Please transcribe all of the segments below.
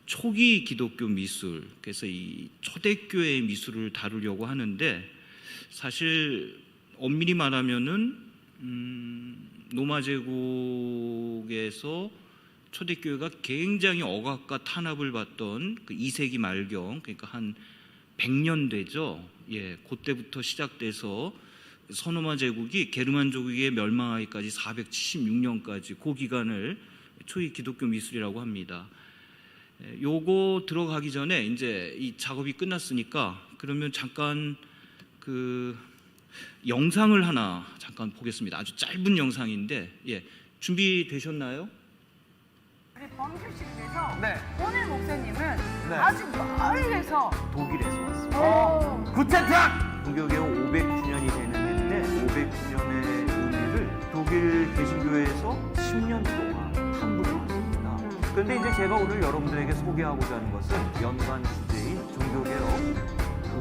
초기 기독교 미술, 그래서 이 초대교회의 미술을 다루려고 하는데, 사실 엄밀히 말하면은 로마 제국에서 초대교회가 굉장히 억압과 탄압을 받던 그 2세기 말경, 그러니까 한 100년 되죠. 예, 그때부터 시작돼서 서로마 제국이 게르만족에 멸망하기까지 476년까지 그 기간을 초기 기독교 미술이라고 합니다. 요거 들어가기 전에 이제 이 작업이 끝났으니까 그러면 잠깐 그 영상을 하나 잠깐 보겠습니다. 아주 짧은 영상인데, 예, 준비되셨나요? 우리 범규씨께서 네. 오늘 목사님은 네. 아주 멀리서 독일에서 왔습니다. 구체탁! 종교개혁 500주년이 되는 해인데 500주년의 의미를 독일 개신교회에서 10년 동안 탐구해 왔습니다. 그런데 이제 제가 오늘 여러분들에게 소개하고자 하는 것은 연관 주제인 종교개혁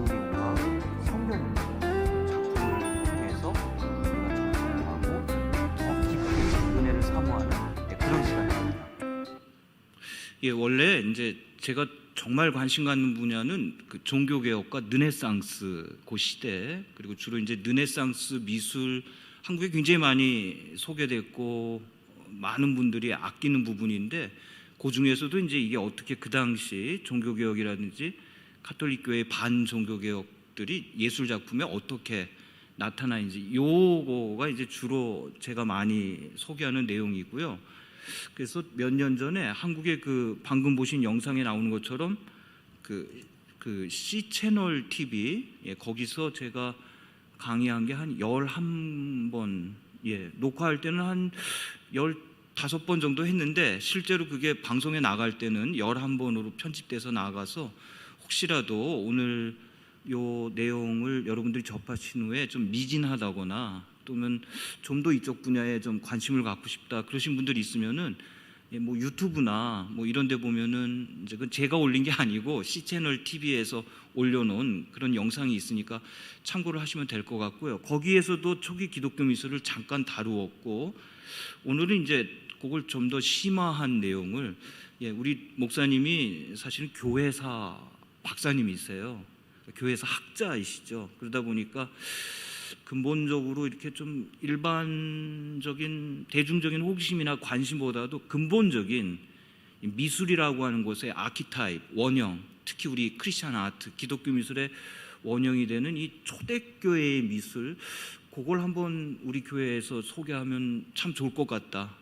그림과 성경 작품을 통해서 우리가 전달하고 더 깊이 은혜를 사모하는 그런 시간입니다. 예, 원래 이제 제가 정말 관심 갖는 분야는 그 종교개혁과 르네상스 그 시대, 그리고 주로 이제 르네상스 미술 한국에 굉장히 많이 소개됐고 많은 분들이 아끼는 부분인데, 그 중에서도 이제 이게 어떻게 그 당시 종교개혁이라든지 가톨릭교회의 반종교개혁들이 예술 작품에 어떻게 나타나는지, 요거가 이제 주로 제가 많이 소개하는 내용이고요. 그래서 몇 년 전에 한국의 그 방금 보신 영상에 나오는 것처럼 그 C채널 TV, 예, 거기서 제가 강의한 게 한 11번, 예, 녹화할 때는 한 15번 정도 했는데 실제로 그게 방송에 나갈 때는 11번으로 편집돼서 나가서 혹시라도 오늘 요 내용을 여러분들이 접하신 후에 좀 미진하다거나 또는 좀 더 이쪽 분야에 좀 관심을 갖고 싶다 그러신 분들이 있으면은, 예, 뭐 유튜브나 뭐 이런 데 보면은 이제 그 제가 올린 게 아니고 C채널 TV에서 올려놓은 그런 영상이 있으니까 참고를 하시면 될 것 같고요. 거기에서도 초기 기독교 미술을 잠깐 다루었고, 오늘은 이제 그걸 좀 더 심화한 내용을, 예, 우리 목사님이 사실은 교회사 박사님이세요. 교회사 학자이시죠. 그러다 보니까 근본적으로 이렇게 좀 일반적인 대중적인 호기심이나 관심보다도 근본적인 미술이라고 하는 것의 아키타입, 원형, 특히 우리 크리스찬 아트, 기독교 미술의 원형이 되는 이 초대교회의 미술, 그걸 한번 우리 교회에서 소개하면 참 좋을 것 같다.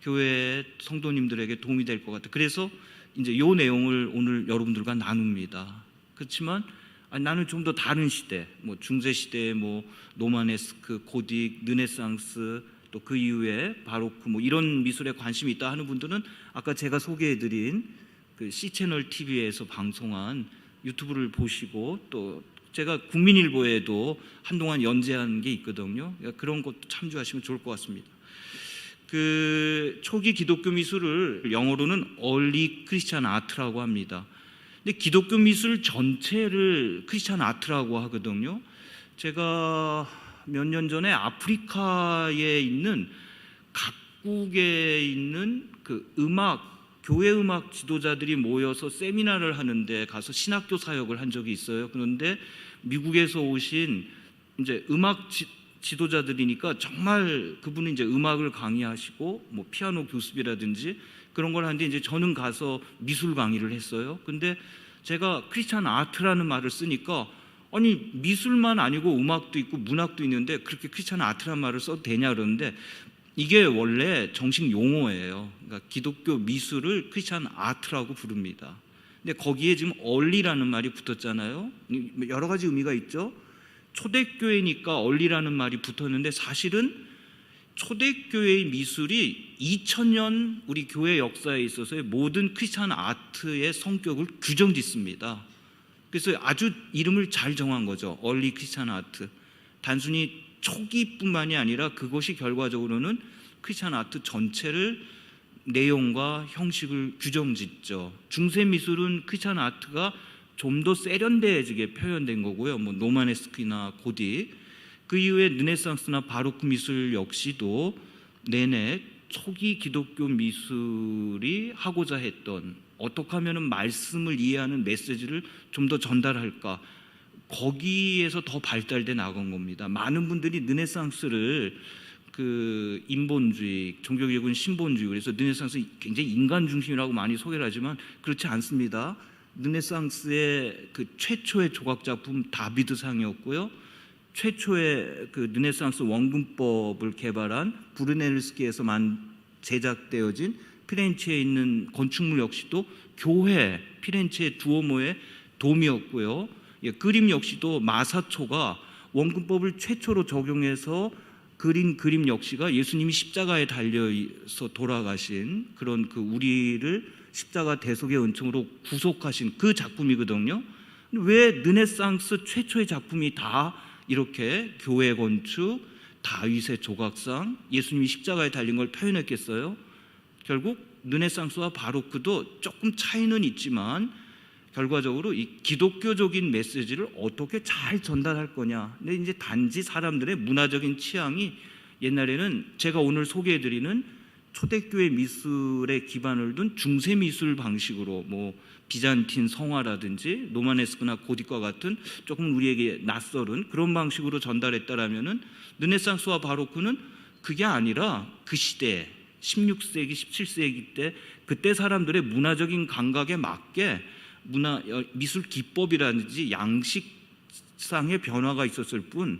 교회 성도님들에게 도움이 될 것 같다. 그래서 이제 이 내용을 오늘 여러분들과 나눕니다. 그렇지만 나는 좀 더 다른 시대, 뭐 중세 시대, 뭐 로마네스크, 고딕, 르네상스, 또 그 이후에 바로크, 뭐 이런 미술에 관심이 있다 하는 분들은 아까 제가 소개해드린 그 C채널 TV에서 방송한 유튜브를 보시고, 또 제가 국민일보에도 한동안 연재한 게 있거든요. 그러니까 그런 것도 참조하시면 좋을 것 같습니다. 그 초기 기독교 미술을 영어로는 Early Christian Art라고 합니다. 근데 기독교 미술 전체를 크리스찬 아트라고 하거든요. 제가 몇 년 전에 아프리카에 있는 각국에 있는 그 교회 음악 지도자들이 모여서 세미나를 하는데 가서 신학교 사역을 한 적이 있어요. 그런데 미국에서 오신 이제 음악 지도자들이니까 정말 그분은 이제 음악을 강의하시고 뭐 피아노 교습이라든지 그런 걸 하는데, 이제 저는 가서 미술 강의를 했어요. 근데 제가 크리스찬 아트라는 말을 쓰니까, 아니 미술만 아니고 음악도 있고 문학도 있는데 그렇게 크리스찬 아트라는 말을 써도 되냐 그러는데, 이게 원래 정식 용어예요. 그러니까 기독교 미술을 크리스찬 아트라고 부릅니다. 근데 거기에 지금 얼리라는 말이 붙었잖아요. 여러 가지 의미가 있죠. 초대교회니까 얼리라는 말이 붙었는데, 사실은 초대교회의 미술이 2000년 우리 교회 역사에 있어서의 모든 크리스찬 아트의 성격을 규정짓습니다. 그래서 아주 이름을 잘 정한 거죠. 얼리 크리스찬 아트. 단순히 초기뿐만이 아니라 그것이 결과적으로는 크리스찬 아트 전체를 내용과 형식을 규정짓죠. 중세 미술은 크리스찬 아트가 좀 더 세련되게 표현된 거고요. 뭐 로마네스크나 고딕, 그 이후에 르네상스나 바로크 미술 역시도 내내 초기 기독교 미술이 하고자 했던 어떻게 하면 말씀을 이해하는 메시지를 좀 더 전달할까, 거기에서 더 발달돼 나간 겁니다. 많은 분들이 르네상스를 그 인본주의, 종교개혁은 신본주의, 그래서 르네상스 굉장히 인간 중심이라고 많이 소개를 하지만 그렇지 않습니다. 르네상스의 그 최초의 조각 작품 다비드상이었고요. 최초의 그 르네상스 원근법을 개발한 브루넬스키에서 제작되어진 피렌체에 있는 건축물 역시도 교회, 피렌체 두오모의 돔이었고요. 예, 그림 역시도 마사초가 원근법을 최초로 적용해서 그린 그림 역시가 예수님이 십자가에 달려서 돌아가신 그런 그 우리를 십자가 대속의 은총으로 구속하신 그 작품이거든요. 왜 르네상스 최초의 작품이 다 이렇게 교회 건축, 다윗의 조각상, 예수님이 십자가에 달린 걸 표현했겠어요? 결국 르네상스와 바로크도 조금 차이는 있지만 결과적으로 이 기독교적인 메시지를 어떻게 잘 전달할 거냐. 근데 이제 단지 사람들의 문화적인 취향이 옛날에는 제가 오늘 소개해드리는 초대교회 미술에 기반을 둔 중세 미술 방식으로 뭐 비잔틴 성화라든지 로마네스크나 고딕과 같은 조금 우리에게 낯설은 그런 방식으로 전달했다라면은 르네상스와 바로크는 그게 아니라 그 시대 16세기, 17세기 때 그때 사람들의 문화적인 감각에 맞게 미술 기법이라든지 양식상의 변화가 있었을 뿐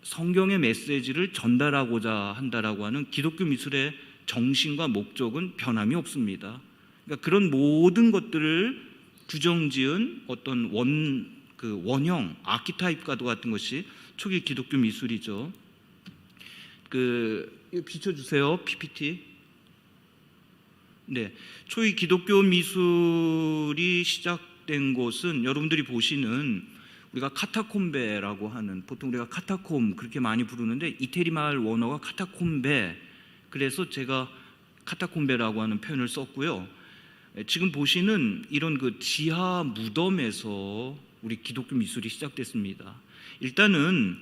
성경의 메시지를 전달하고자 한다라고 하는 기독교 미술의 정신과 목적은 변함이 없습니다. 그러니까 그런 모든 것들을 규정지은 어떤 원형, 아키타입과도 같은 것이 초기 기독교 미술이죠. 이거 비춰주세요, PPT. 네, 초기 기독교 미술이 시작된 곳은 여러분들이 보시는 우리가 카타콤베라고 하는, 보통 우리가 카타콤 그렇게 많이 부르는데 이태리 마을 원어가 카타콤베, 그래서 제가 카타콤베라고 하는 표현을 썼고요. 지금 보시는 이런 그 지하 무덤에서 우리 기독교 미술이 시작됐습니다. 일단은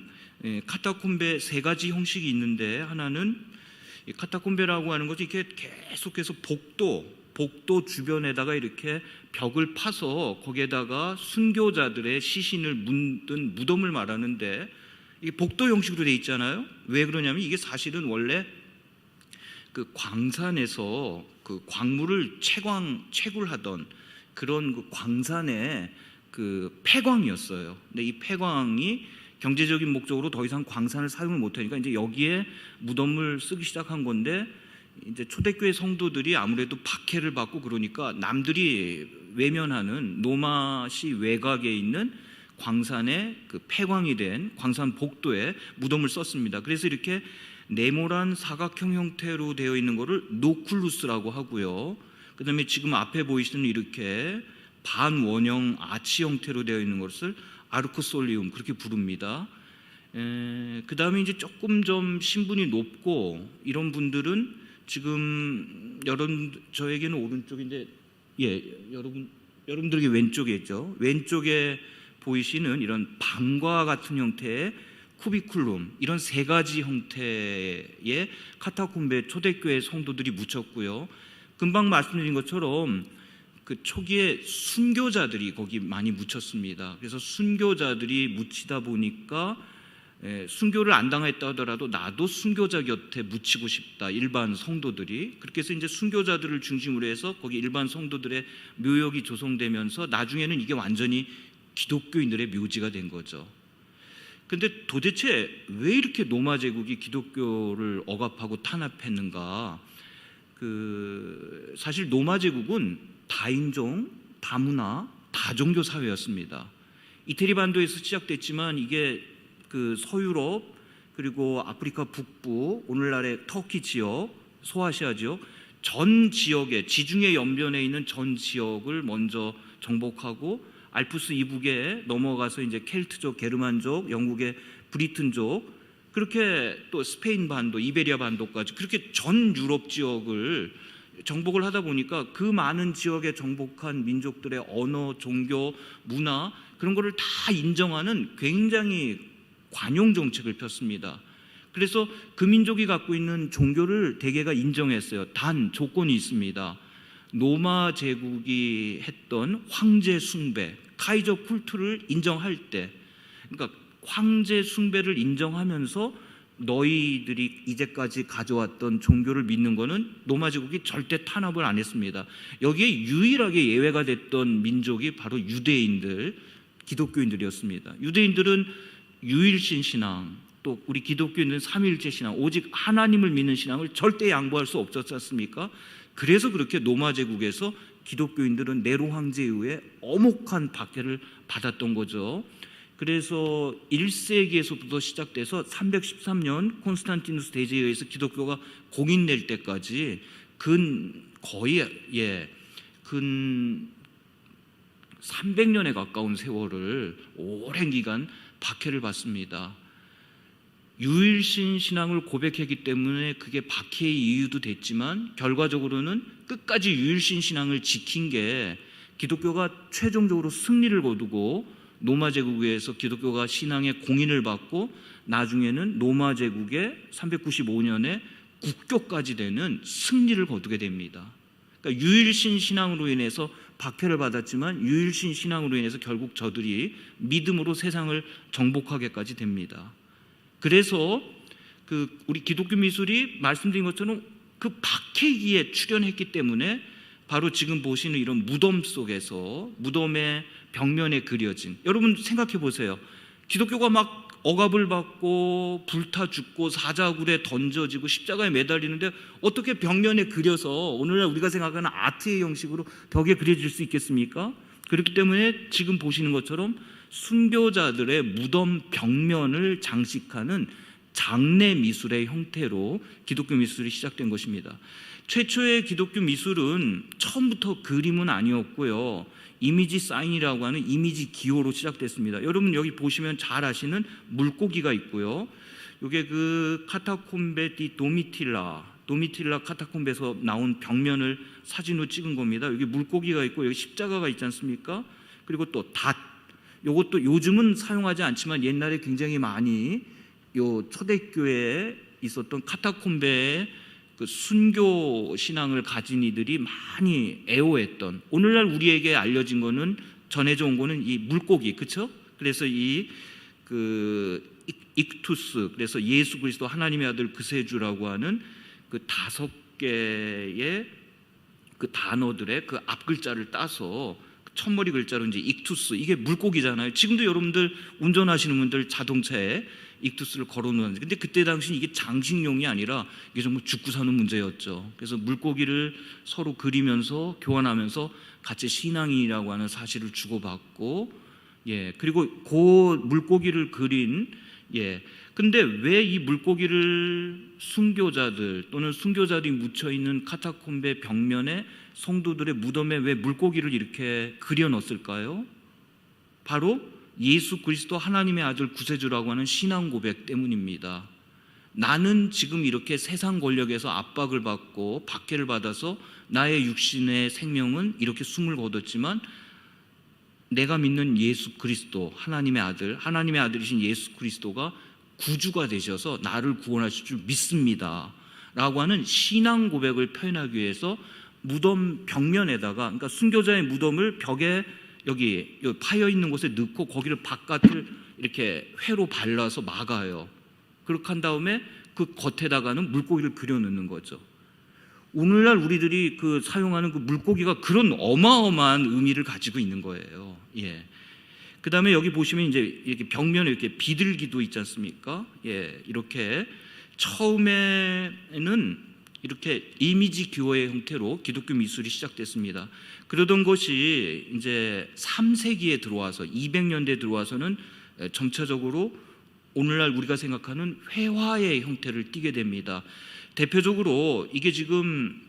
카타콤베 세 가지 형식이 있는데, 하나는 카타콤베라고 하는 것이 이렇게 계속해서 복도 주변에다가 이렇게 벽을 파서 거기에다가 순교자들의 시신을 묻은 무덤을 말하는데, 이게 복도 형식으로 돼 있잖아요. 왜 그러냐면 이게 사실은 원래 그 광산에서 그 광물을 채굴하던 그런 그 광산의 그 폐광이었어요. 근데 이 폐광이 경제적인 목적으로 더 이상 광산을 사용을 못하니까 이제 여기에 무덤을 쓰기 시작한 건데, 이제 초대교회 성도들이 아무래도 박해를 받고 그러니까 남들이 외면하는 노마시 외곽에 있는 광산의 그 폐광이 된 광산 복도에 무덤을 썼습니다. 그래서 이렇게 네모난 사각형 형태로 되어 있는 것을 노쿨루스라고 하고요. 그 다음에 지금 앞에 보이시는 이렇게 반원형 아치 형태로 되어 있는 것을 아르크솔리움 그렇게 부릅니다. 그 다음에 이제 조금 좀 신분이 높고 이런 분들은 지금 저에게는 오른쪽인데, 예, 여러분들에게 왼쪽에 있죠. 왼쪽에 보이시는 이런 방과 같은 형태의 쿠비쿨룸, 이런 세 가지 형태의 카타콤베 초대교회 성도들이 묻혔고요. 금방 말씀드린 것처럼 그 초기에 순교자들이 거기 많이 묻혔습니다. 그래서 순교자들이 묻히다 보니까 순교를 안 당했다 하더라도 나도 순교자 곁에 묻히고 싶다, 일반 성도들이. 그렇게 해서 이제 순교자들을 중심으로 해서 거기 일반 성도들의 묘역이 조성되면서 나중에는 이게 완전히 기독교인들의 묘지가 된 거죠. 근데 도대체 왜 이렇게 로마 제국이 기독교를 억압하고 탄압했는가? 사실 로마 제국은 다인종, 다문화, 다종교 사회였습니다. 이태리 반도에서 시작됐지만 이게 그 서유럽 그리고 아프리카 북부, 오늘날의 터키 지역, 소아시아 지역 전 지역에, 지중해 연변에 있는 전 지역을 먼저 정복하고 알프스 이북에 넘어가서 이제 켈트족, 게르만족, 영국의 브리튼족, 그렇게 또 스페인 반도, 이베리아 반도까지 그렇게 전 유럽 지역을 정복을 하다 보니까 그 많은 지역에 정복한 민족들의 언어, 종교, 문화 그런 거를 다 인정하는 굉장히 관용 정책을 폈습니다. 그래서 그 민족이 갖고 있는 종교를 대개가 인정했어요. 단 조건이 있습니다. 로마 제국이 했던 황제 숭배, 카이저 쿨트를 인정할 때, 그러니까 황제 숭배를 인정하면서 너희들이 이제까지 가져왔던 종교를 믿는 것은 로마 제국이 절대 탄압을 안 했습니다. 여기에 유일하게 예외가 됐던 민족이 바로 유대인들, 기독교인들이었습니다. 유대인들은 유일신 신앙, 또 우리 기독교인들은 삼위일체 신앙, 오직 하나님을 믿는 신앙을 절대 양보할 수 없었지 않습니까? 그래서 그렇게 로마 제국에서 기독교인들은 네로 황제에 의해 엄혹한 박해를 받았던 거죠. 그래서 1세기에서부터 시작돼서 313년 콘스탄티누스 대제에 의해서 기독교가 공인될 때까지 근 300년에 가까운 세월을 오랜 기간 박해를 받습니다. 유일신 신앙을 고백했기 때문에 그게 박해의 이유도 됐지만 결과적으로는 끝까지 유일신 신앙을 지킨 게 기독교가 최종적으로 승리를 거두고 로마 제국에서 기독교가 신앙의 공인을 받고 나중에는 로마 제국의 395년에 국교까지 되는 승리를 거두게 됩니다. 그러니까 유일신 신앙으로 인해서 박해를 받았지만 유일신 신앙으로 인해서 결국 저들이 믿음으로 세상을 정복하게까지 됩니다. 그래서 우리 기독교 미술이 말씀드린 것처럼 그 박해기에 출현했기 때문에 바로 지금 보시는 이런 무덤 속에서 무덤의 벽면에 그려진, 여러분 생각해 보세요. 기독교가 막 억압을 받고 불타 죽고 사자굴에 던져지고 십자가에 매달리는데 어떻게 벽면에 그려서 오늘날 우리가 생각하는 아트의 형식으로 벽에 그려질 수 있겠습니까? 그렇기 때문에 지금 보시는 것처럼 순교자들의 무덤 벽면을 장식하는 장례 미술의 형태로 기독교 미술이 시작된 것입니다. 최초의 기독교 미술은 처음부터 그림은 아니었고요, 이미지 사인이라고 하는 이미지 기호로 시작됐습니다. 여러분 여기 보시면 잘 아시는 물고기가 있고요, 이게 그 카타콤베 디 도미틸라 카타콤베에서 나온 벽면을 사진으로 찍은 겁니다. 여기 물고기가 있고 여기 십자가가 있지 않습니까? 그리고 또 닷, 이것도 요즘은 사용하지 않지만 옛날에 굉장히 많이 요 초대교회에 있었던 카타콤베의 그 순교 신앙을 가진 이들이 많이 애호했던, 오늘날 우리에게 알려진 거는, 전해져 온 거는 이 물고기, 그렇죠? 그래서 익투스, 그래서 예수 그리스도 하나님의 아들 그세주라고 하는 그 5개의 그 단어들의 그 앞글자를 따서 첫머리 글자로 이제 익투스, 이게 물고기잖아요. 지금도 여러분들 운전하시는 분들 자동차에 익투스를 걸어놓는, 근데 그때 당시 이게 장식용이 아니라 이게 정말 죽고 사는 문제였죠. 그래서 물고기를 서로 그리면서 교환하면서 같이 신앙이라고 하는 사실을 주고받고, 그리고 그 물고기를 그린, 근데 왜 이 물고기를 순교자들 또는 순교자들이 묻혀 있는 카타콤베 벽면에 성도들의 무덤에 왜 물고기를 이렇게 그려 넣었을까요? 바로 예수 그리스도 하나님의 아들 구세주라고 하는 신앙 고백 때문입니다. 나는 지금 이렇게 세상 권력에서 압박을 받고 박해를 받아서 나의 육신의 생명은 이렇게 숨을 거뒀지만 내가 믿는 예수 그리스도, 하나님의 아들이신 예수 그리스도가 구주가 되셔서 나를 구원하실 줄 믿습니다 라고 하는 신앙 고백을 표현하기 위해서 무덤 벽면에다가, 그러니까 순교자의 무덤을 벽에 여기 파여 있는 곳에 넣고 거기를 바깥을 이렇게 회로 발라서 막아요. 그렇게 한 다음에 그 겉에다가는 물고기를 그려 넣는 거죠. 오늘날 우리들이 사용하는 그 물고기가 그런 어마어마한 의미를 가지고 있는 거예요. 그 다음에 여기 보시면 이제 이렇게 벽면에 이렇게 비둘기도 있지 않습니까? 이렇게 처음에는 이렇게 이미지 기호의 형태로 기독교 미술이 시작됐습니다. 그러던 것이 이제 3세기에 들어와서 200년대에 들어와서는 점차적으로 오늘날 우리가 생각하는 회화의 형태를 띠게 됩니다. 대표적으로 이게 지금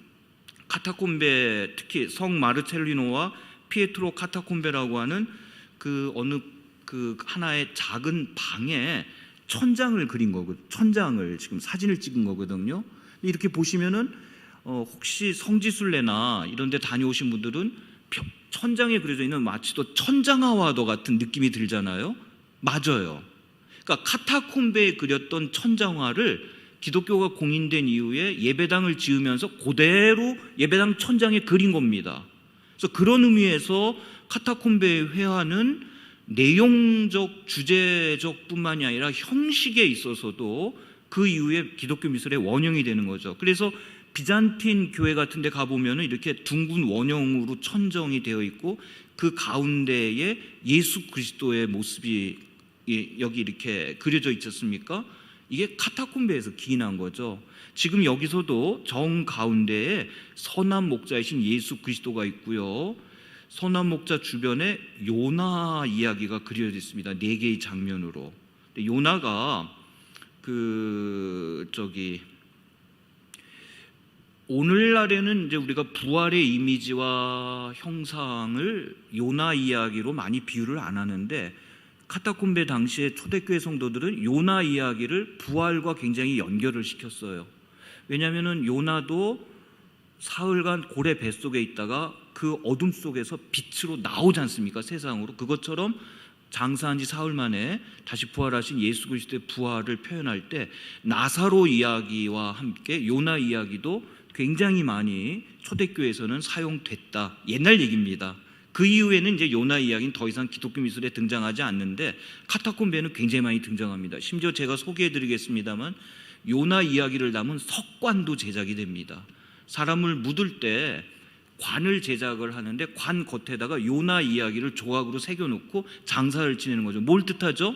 카타콤베, 특히 성 마르첼리노와 피에트로 카타콤베라고 하는 어느 하나의 작은 방에 천장을 그린 거거든요. 천장을 지금 사진을 찍은 거거든요. 이렇게 보시면은 혹시 성지순례나 이런 데 다녀오신 분들은 천장에 그려져 있는 마치 또 천장화와도 같은 느낌이 들잖아요. 맞아요. 그러니까 카타콤베에 그렸던 천장화를 기독교가 공인된 이후에 예배당을 지으면서 그대로 예배당 천장에 그린 겁니다. 그래서 그런 의미에서 카타콤베의 회화는 내용적, 주제적 뿐만이 아니라 형식에 있어서도 그 이후에 기독교 미술의 원형이 되는 거죠. 그래서 비잔틴 교회 같은 데 가보면 이렇게 둥근 원형으로 천정이 되어 있고 그 가운데에 예수 그리스도의 모습이 여기 이렇게 그려져 있지 않습니까? 이게 카타콤베에서 기인한 거죠. 지금 여기서도 정 가운데에 선한 목자이신 예수 그리스도가 있고요. 선한 목자 주변에 요나 이야기가 그려져 있습니다. 4개의 장면으로. 요나가 오늘날에는 이제 우리가 부활의 이미지와 형상을 요나 이야기로 많이 비유를 안 하는데 카타콤베 당시에 초대교회 성도들은 요나 이야기를 부활과 굉장히 연결을 시켰어요. 왜냐하면 요나도 사흘간 고래 뱃속에 있다가 그 어둠 속에서 빛으로 나오지 않습니까? 세상으로. 그것처럼 장사한 지 사흘 만에 다시 부활하신 예수 그리스도의 부활을 표현할 때 나사로 이야기와 함께 요나 이야기도 굉장히 많이 초대교회에서는 사용됐다. 옛날 얘기입니다. 그 이후에는 이제 요나 이야기는 더 이상 기독교 미술에 등장하지 않는데 카타콤베는 굉장히 많이 등장합니다. 심지어 제가 소개해드리겠습니다만 요나 이야기를 담은 석관도 제작이 됩니다. 사람을 묻을 때 관을 제작을 하는데 관 겉에다가 요나 이야기를 조각으로 새겨놓고 장사를 지내는 거죠. 뭘 뜻하죠?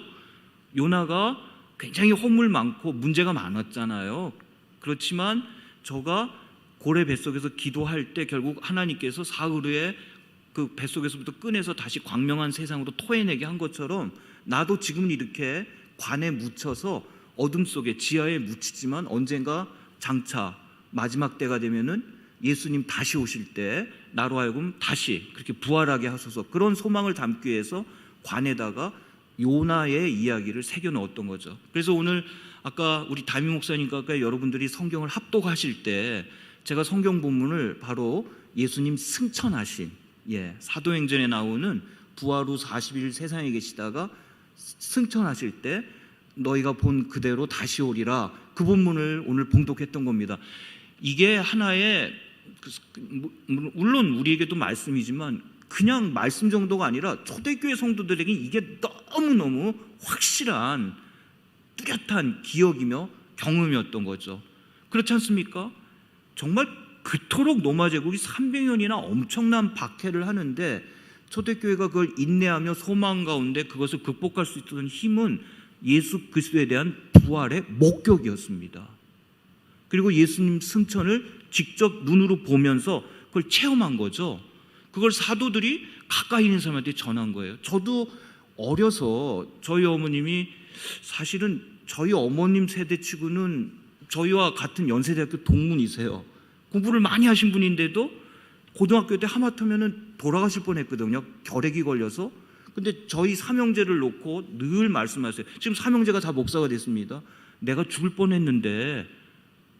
요나가 굉장히 허물 많고 문제가 많았잖아요. 그렇지만 저가 고래 뱃속에서 기도할 때 결국 하나님께서 사흘 후에 그 뱃속에서부터 꺼내서 다시 광명한 세상으로 토해내게 한 것처럼 나도 지금 이렇게 관에 묻혀서 어둠 속에 지하에 묻히지만 언젠가 장차 마지막 때가 되면은 예수님 다시 오실 때 나로 하여금 다시 그렇게 부활하게 하소서, 그런 소망을 담기 위해서 관에다가 요나의 이야기를 새겨 넣었던 거죠. 그래서 오늘 아까 우리 담임 목사님과 여러분들이 성경을 합독하실 때 제가 성경 본문을 바로 예수님 승천하신 사도행전에 나오는 부활 후 40일 세상에 계시다가 승천하실 때 너희가 본 그대로 다시 오리라, 그 본문을 오늘 봉독했던 겁니다. 이게 하나의 물론 우리에게도 말씀이지만 그냥 말씀 정도가 아니라 초대교회 성도들에게 이게 너무너무 확실한 뚜렷한 기억이며 경험이었던 거죠. 그렇지 않습니까? 정말 그토록 로마 제국이 300년이나 엄청난 박해를 하는데 초대교회가 그걸 인내하며 소망 가운데 그것을 극복할 수 있었던 힘은 예수 그리스도에 대한 부활의 목격이었습니다. 그리고 예수님 승천을 직접 눈으로 보면서 그걸 체험한 거죠. 그걸 사도들이 가까이 있는 사람한테 전한 거예요. 저도 어려서 저희 어머님이 사실은 저희 어머님 세대치고는 저희와 같은 연세대학교 동문이세요. 공부를 많이 하신 분인데도 고등학교 때 하마터면 돌아가실 뻔했거든요. 결핵이 걸려서. 근데 저희 삼형제를 놓고 늘 말씀하세요. 지금 삼형제가 다 목사가 됐습니다. 내가 죽을 뻔했는데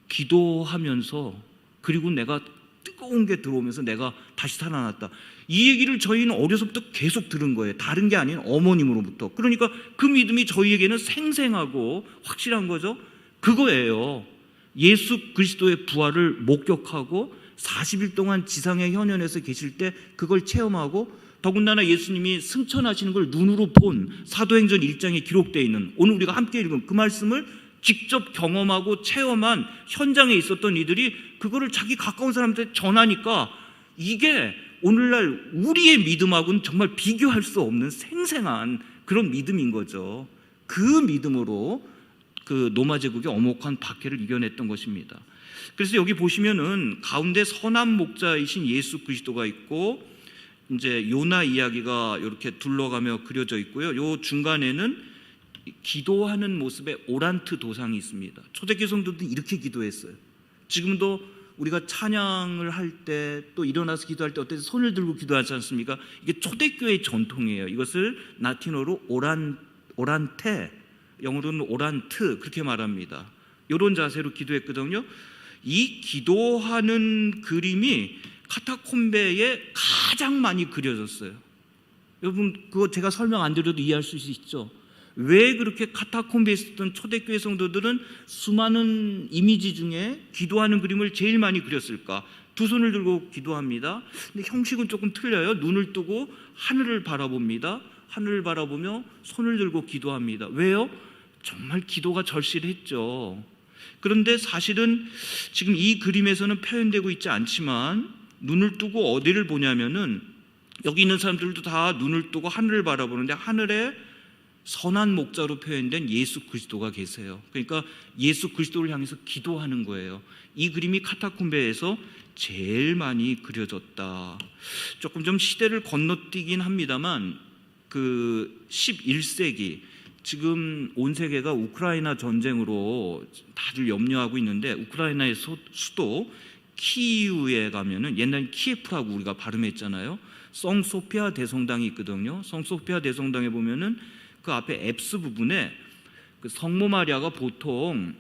기도하면서, 그리고 내가 뜨거운 게 들어오면서 내가 다시 살아났다. 이 얘기를 저희는 어려서부터 계속 들은 거예요. 다른 게 아닌 어머님으로부터. 그러니까 그 믿음이 저희에게는 생생하고 확실한 거죠. 그거예요. 예수 그리스도의 부활을 목격하고 40일 동안 지상의 현현에서 계실 때 그걸 체험하고, 더군다나 예수님이 승천하시는 걸 눈으로 본 사도행전 1장에 기록되어 있는, 오늘 우리가 함께 읽은 그 말씀을 직접 경험하고 체험한 현장에 있었던 이들이 그거를 자기 가까운 사람한테 전하니까 이게 오늘날 우리의 믿음하고는 정말 비교할 수 없는 생생한 그런 믿음인 거죠. 그 믿음으로 그 로마 제국의 엄혹한 박해를 이겨냈던 것입니다. 그래서 여기 보시면은 가운데 선한 목자이신 예수 그리스도가 있고, 이제 요나 이야기가 이렇게 둘러가며 그려져 있고요. 요 중간에는 기도하는 모습의 오란트 도상이 있습니다. 초대교회 성도들이 이렇게 기도했어요. 지금도 우리가 찬양을 할 때 또 일어나서 기도할 때 어때 손을 들고 기도하지 않습니까? 이게 초대교회의 전통이에요. 이것을 라틴어로 오란테, 영어로는 오란트 그렇게 말합니다. 이런 자세로 기도했거든요. 이 기도하는 그림이 카타콤베에 가장 많이 그려졌어요. 여러분 그거 제가 설명 안 드려도 이해할 수 있죠. 왜 그렇게 카타콤베에 있었던 초대교회 성도들은 수많은 이미지 중에 기도하는 그림을 제일 많이 그렸을까? 두 손을 들고 기도합니다. 근데 형식은 조금 틀려요. 눈을 뜨고 하늘을 바라봅니다. 하늘을 바라보며 손을 들고 기도합니다. 왜요? 정말 기도가 절실했죠. 그런데 사실은 지금 이 그림에서는 표현되고 있지 않지만 눈을 뜨고 어디를 보냐면은 여기 있는 사람들도 다 눈을 뜨고 하늘을 바라보는데 하늘에 선한 목자로 표현된 예수 그리스도가 계세요. 그러니까 예수 그리스도를 향해서 기도하는 거예요. 이 그림이 카타콤베에서 제일 많이 그려졌다. 조금 좀 시대를 건너뛰긴 합니다만 그 11세기 지금 온 세계가 우크라이나 전쟁으로 다들 염려하고 있는데 우크라이나의 수도 키이우에 가면은 옛날 키예프라고 우리가 발음했잖아요. 성소피아 대성당이 있거든요. 성소피아 대성당에 보면은 그 앞에 앱스 부분에 그 성모 마리아가 보통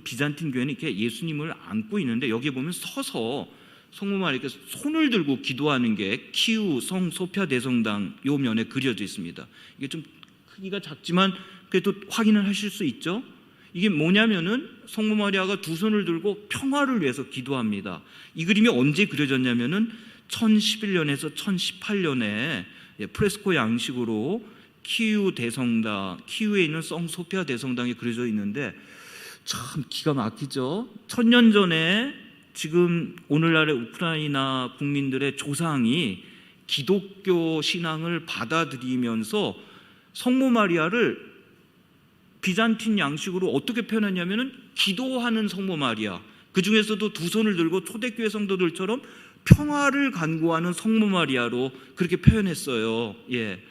비잔틴 교회는 이렇게 예수님을 안고 있는데 여기 보면 서서 성모 마리아께 손을 들고 기도하는 게 키우 성소피아 대성당 요 면에 그려져 있습니다. 이게 좀 크기가 작지만 그래도 확인을 하실 수 있죠. 이게 뭐냐면은 성모 마리아가 두 손을 들고 평화를 위해서 기도합니다. 이 그림이 언제 그려졌냐면은 1011년에서 1018년에 프레스코 양식으로 키우 대성당, 키우에 있는 성소피아 대성당에 그려져 있는데 참 기가 막히죠. 1000년 전에 지금 오늘날의 우크라이나 국민들의 조상이 기독교 신앙을 받아들이면서 성모 마리아를 비잔틴 양식으로 어떻게 표현했냐면은 기도하는 성모 마리아, 그 중에서도 두 손을 들고 초대교회 성도들처럼 평화를 간구하는 성모 마리아로 그렇게 표현했어요. 예.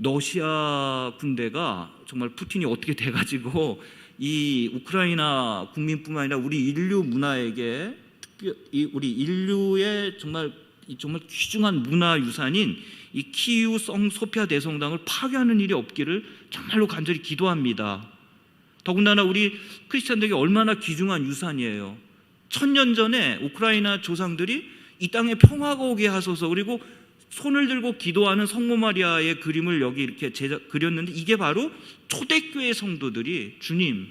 러시아 군대가 정말 푸틴이 어떻게 돼가지고 이 우크라이나 국민뿐만 아니라 우리 인류 문화에게 우리 인류의 정말 귀중한 문화 유산인 이 키이우 성소피아 대성당을 파괴하는 일이 없기를 정말로 간절히 기도합니다. 더군다나 우리 크리스천들에게 얼마나 귀중한 유산이에요. 1000년 전에 우크라이나 조상들이 이 땅에 평화가 오게 하소서, 그리고 손을 들고 기도하는 성모 마리아의 그림을 여기 이렇게 그렸는데 이게 바로 초대교회 성도들이 주님,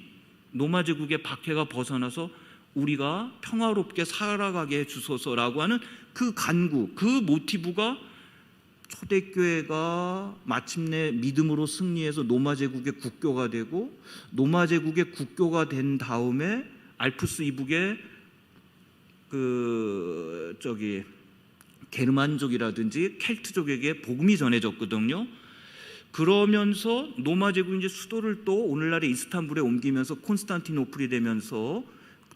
로마 제국의 박해가 벗어나서 우리가 평화롭게 살아가게 해주소서라고 하는 그 간구, 그 모티브가 초대교회가 마침내 믿음으로 승리해서 로마 제국의 국교가 되고 로마 제국의 국교가 된 다음에 알프스 이북의 게르만족이라든지 켈트족에게 복음이 전해졌거든요. 그러면서 로마 제국이 이제 수도를 또 오늘날의 이스탄불에 옮기면서 콘스탄티노플이 되면서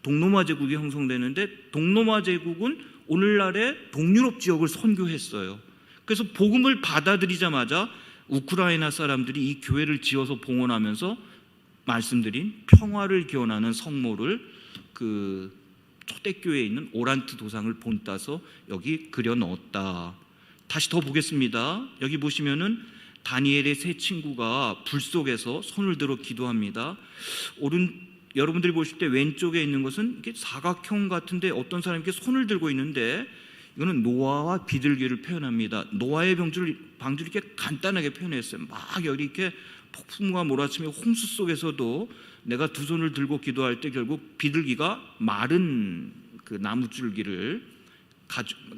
동로마 제국이 형성되는데 동로마 제국은 오늘날의 동유럽 지역을 선교했어요. 그래서 복음을 받아들이자마자 우크라이나 사람들이 이 교회를 지어서 봉헌하면서 말씀드린 평화를 기원하는 성모를 그 초대교회에 있는 오란트 도상을 본따서 여기 그려 넣었다. 다시 더 보겠습니다. 여기 보시면은 다니엘의 세 친구가 불 속에서 손을 들어 기도합니다. 여러분들이 보실 때 왼쪽에 있는 것은 이렇게 사각형 같은데 어떤 사람이 이렇게 손을 들고 있는데 이거는 노아와 비둘기를 표현합니다. 노아의 방주를 이렇게 간단하게 표현했어요. 막 여기 이렇게 폭풍과 몰아치며 홍수 속에서도 내가 두 손을 들고 기도할 때 결국 비둘기가 마른 그 나무줄기를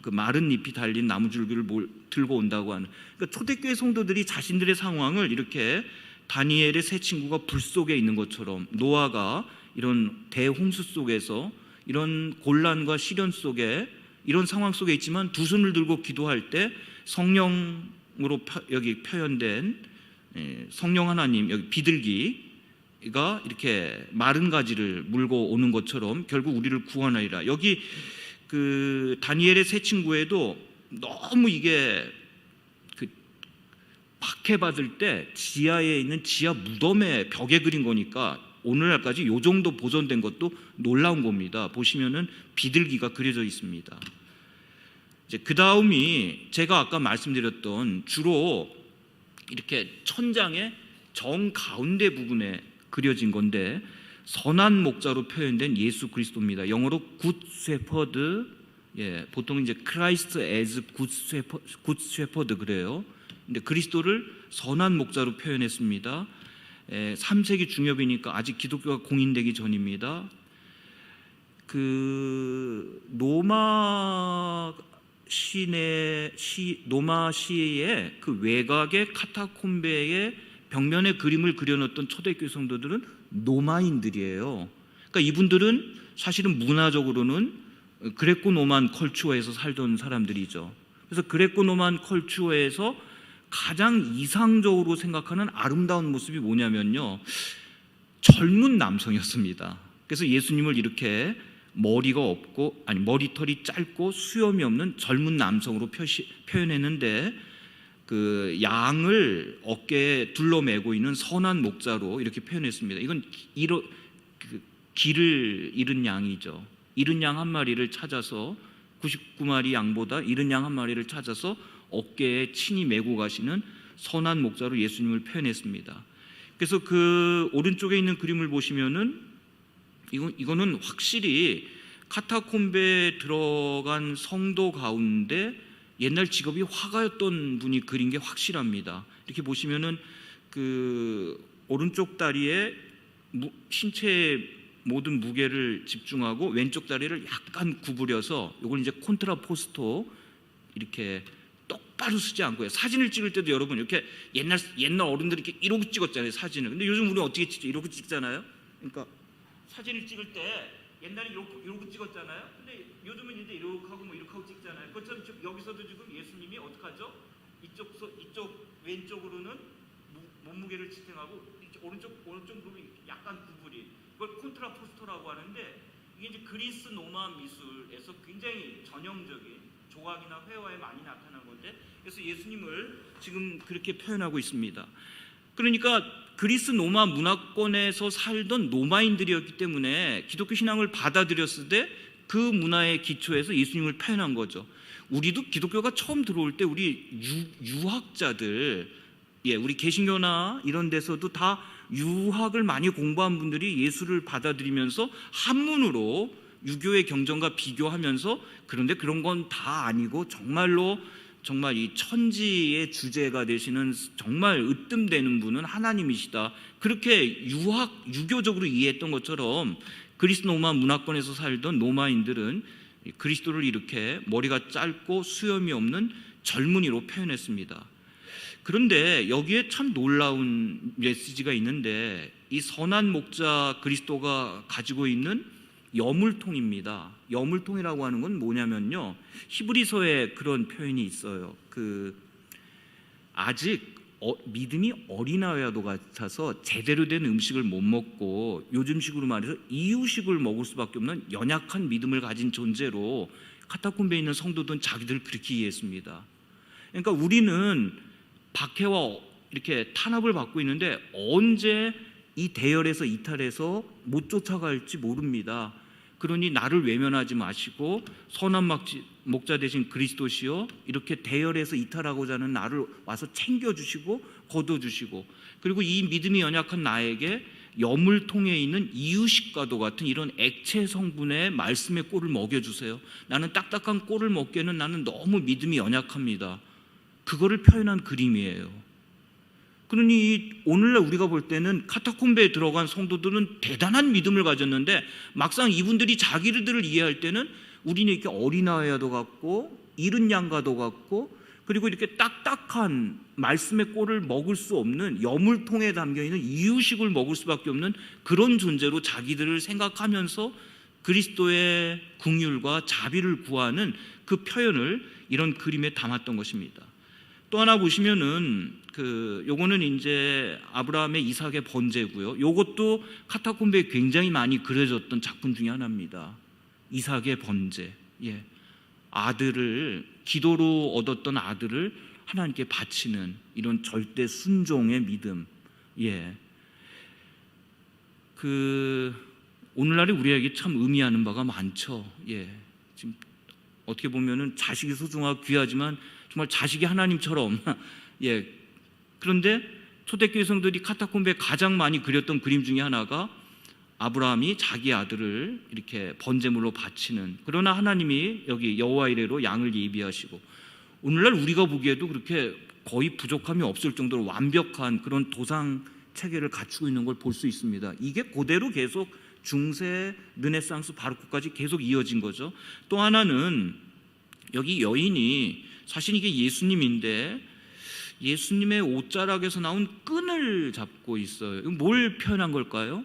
그 마른 잎이 달린 나무줄기를 들고 온다고 하는, 그러니까 초대교회 성도들이 자신들의 상황을 이렇게 다니엘의 세 친구가 불 속에 있는 것처럼 노아가 이런 대홍수 속에서 이런 곤란과 시련 속에 이런 상황 속에 있지만 두 손을 들고 기도할 때 성령으로 여기 표현된 성령 하나님, 여기 비둘기가 이렇게 마른 가지를 물고 오는 것처럼 결국 우리를 구원하리라. 여기 그 다니엘의 세 친구에도 너무 이게 그 박해받을 때 지하에 있는 지하 무덤에 벽에 그린 거니까 오늘날까지 요 정도 보존된 것도 놀라운 겁니다. 보시면은 비둘기가 그려져 있습니다. 이제 그 다음이 제가 아까 말씀드렸던 주로 이렇게 천장의 정 가운데 부분에 그려진 건데 선한 목자로 표현된 예수 그리스도입니다. 영어로 굿 쉐퍼드, 보통 이제 크라이스트 에즈 굿 쉐퍼드 그래요. 근데 그리스도를 선한 목자로 표현했습니다. 3세기 중엽이니까 아직 기독교가 공인되기 전입니다. 그 로마 시의 그 외곽의 카타콤베의 벽면에 그림을 그려놓던 초대교회 성도들은 노마인들이에요. 그러니까 이분들은 사실은 문화적으로는 그레코 노만 컬처에서 살던 사람들이죠. 그래서 그레코 노만 컬처에서 가장 이상적으로 생각하는 아름다운 모습이 뭐냐면요, 젊은 남성이었습니다. 그래서 예수님을 이렇게 머리가 없고, 아니 머리털이 짧고 수염이 없는 젊은 남성으로 표현했는데, 그 양을 어깨에 둘러매고 있는 선한 목자로 이렇게 표현했습니다. 이건 길을 잃은 양이죠. 잃은 양 한 마리를 찾아서, 99마리 양보다 잃은 양 한 마리를 찾아서 어깨에 친히 메고 가시는 선한 목자로 예수님을 표현했습니다. 그래서 그 오른쪽에 있는 그림을 보시면은 이거는 확실히 카타콤베에 들어간 성도 가운데 옛날 직업이 화가였던 분이 그린 게 확실합니다. 이렇게 보시면은 그 오른쪽 다리에 신체의 모든 무게를 집중하고 왼쪽 다리를 약간 구부려서, 이걸 이제 콘트라포스토, 이렇게 똑바로 쓰지 않고요. 사진을 찍을 때도 여러분 이렇게 옛날 어른들이 이렇게 이러고 찍었잖아요, 사진을. 근데 요즘 우리는 어떻게 찍죠? 이러고 찍잖아요. 그러니까 사진을 찍을 때 옛날에 이러고 찍었잖아요. 근데 요즘은 이제 이렇게 하고 뭐 이렇게 하고 찍잖아요. 그것처럼 여기서도 지금 예수님이 어떻게 하죠? 이쪽 왼쪽으로는 몸무게를 지탱하고, 오른쪽 부분 약간 구부린, 이걸 콘트라포스토라고 하는데, 이게 이제 그리스 로마 미술에서 굉장히 전형적인 조각이나 회화에 많이 나타난 건데, 그래서 예수님을 지금 그렇게 표현하고 있습니다. 그러니까 그리스 로마 문화권에서 살던 로마인들이었기 때문에 기독교 신앙을 받아들였을 때 그 문화의 기초에서 예수님을 표현한 거죠. 우리도 기독교가 처음 들어올 때 우리 유학자들, 우리 개신교나 이런 데서도 다 유학을 많이 공부한 분들이 예수를 받아들이면서 한문으로 유교의 경전과 비교하면서, 그런데 그런 건 다 아니고 정말 이 천지의 주제가 되시는 정말 으뜸되는 분은 하나님이시다, 그렇게 유교적으로 이해했던 것처럼 그리스 로마 문화권에서 살던 로마인들은 그리스도를 이렇게 머리가 짧고 수염이 없는 젊은이로 표현했습니다. 그런데 여기에 참 놀라운 메시지가 있는데, 이 선한 목자 그리스도가 가지고 있는 여물통입니다. 여물통이라고 하는 건 뭐냐면요, 히브리서에 그런 표현이 있어요. 아직 믿음이 어린아이와도 같아서 제대로 된 음식을 못 먹고, 요즘식으로 말해서 이유식을 먹을 수밖에 없는 연약한 믿음을 가진 존재로 카타콤베에 있는 성도들은 자기들을 그렇게 이해했습니다. 그러니까 우리는 박해와 이렇게 탄압을 받고 있는데 언제 이 대열에서 이탈해서 못 쫓아갈지 모릅니다. 그러니 나를 외면하지 마시고 선한 목자 되신 그리스도시여, 이렇게 대열에서 이탈하고자 하는 나를 와서 챙겨주시고 거둬주시고, 그리고 이 믿음이 연약한 나에게 여물통에 있는 이유식과도 같은 이런 액체 성분의 말씀의 꼴을 먹여주세요. 나는 딱딱한 꼴을 먹기에는 나는 너무 믿음이 연약합니다. 그거를 표현한 그림이에요. 그러니 오늘날 우리가 볼 때는 카타콤베에 들어간 성도들은 대단한 믿음을 가졌는데, 막상 이분들이 자기들을 이해할 때는 우리는 이렇게 어린아이와도 같고 잃은 양과도 같고, 그리고 이렇게 딱딱한 말씀의 꼴을 먹을 수 없는 여물통에 담겨있는 이유식을 먹을 수밖에 없는 그런 존재로 자기들을 생각하면서 그리스도의 긍휼과 자비를 구하는 그 표현을 이런 그림에 담았던 것입니다. 또 하나 보시면은 요거는 이제 아브라함의 이삭의 번제고요. 요것도 카타콤베에 굉장히 많이 그려졌던 작품 중에 하나입니다. 이삭의 번제. 아들을, 기도로 얻었던 아들을 하나님께 바치는 이런 절대 순종의 믿음. 오늘날에 우리에게 참 의미하는 바가 많죠. 지금 어떻게 보면은 자식이 소중하고 귀하지만 정말 자식이 하나님처럼 그런데 초대교회 성도들이 카타콤베에 가장 많이 그렸던 그림 중에 하나가 아브라함이 자기 아들을 이렇게 번제물로 바치는, 그러나 하나님이 여기 여호와 이레로 양을 예비하시고, 오늘날 우리가 보기에도 그렇게 거의 부족함이 없을 정도로 완벽한 그런 도상 체계를 갖추고 있는 걸 볼 수 있습니다. 이게 그대로 계속 중세, 르네상스, 바로크까지 계속 이어진 거죠. 또 하나는 여기 여인이 사실 이게 예수님인데 예수님의 옷자락에서 나온 끈을 잡고 있어요. 이거 뭘 표현한 걸까요?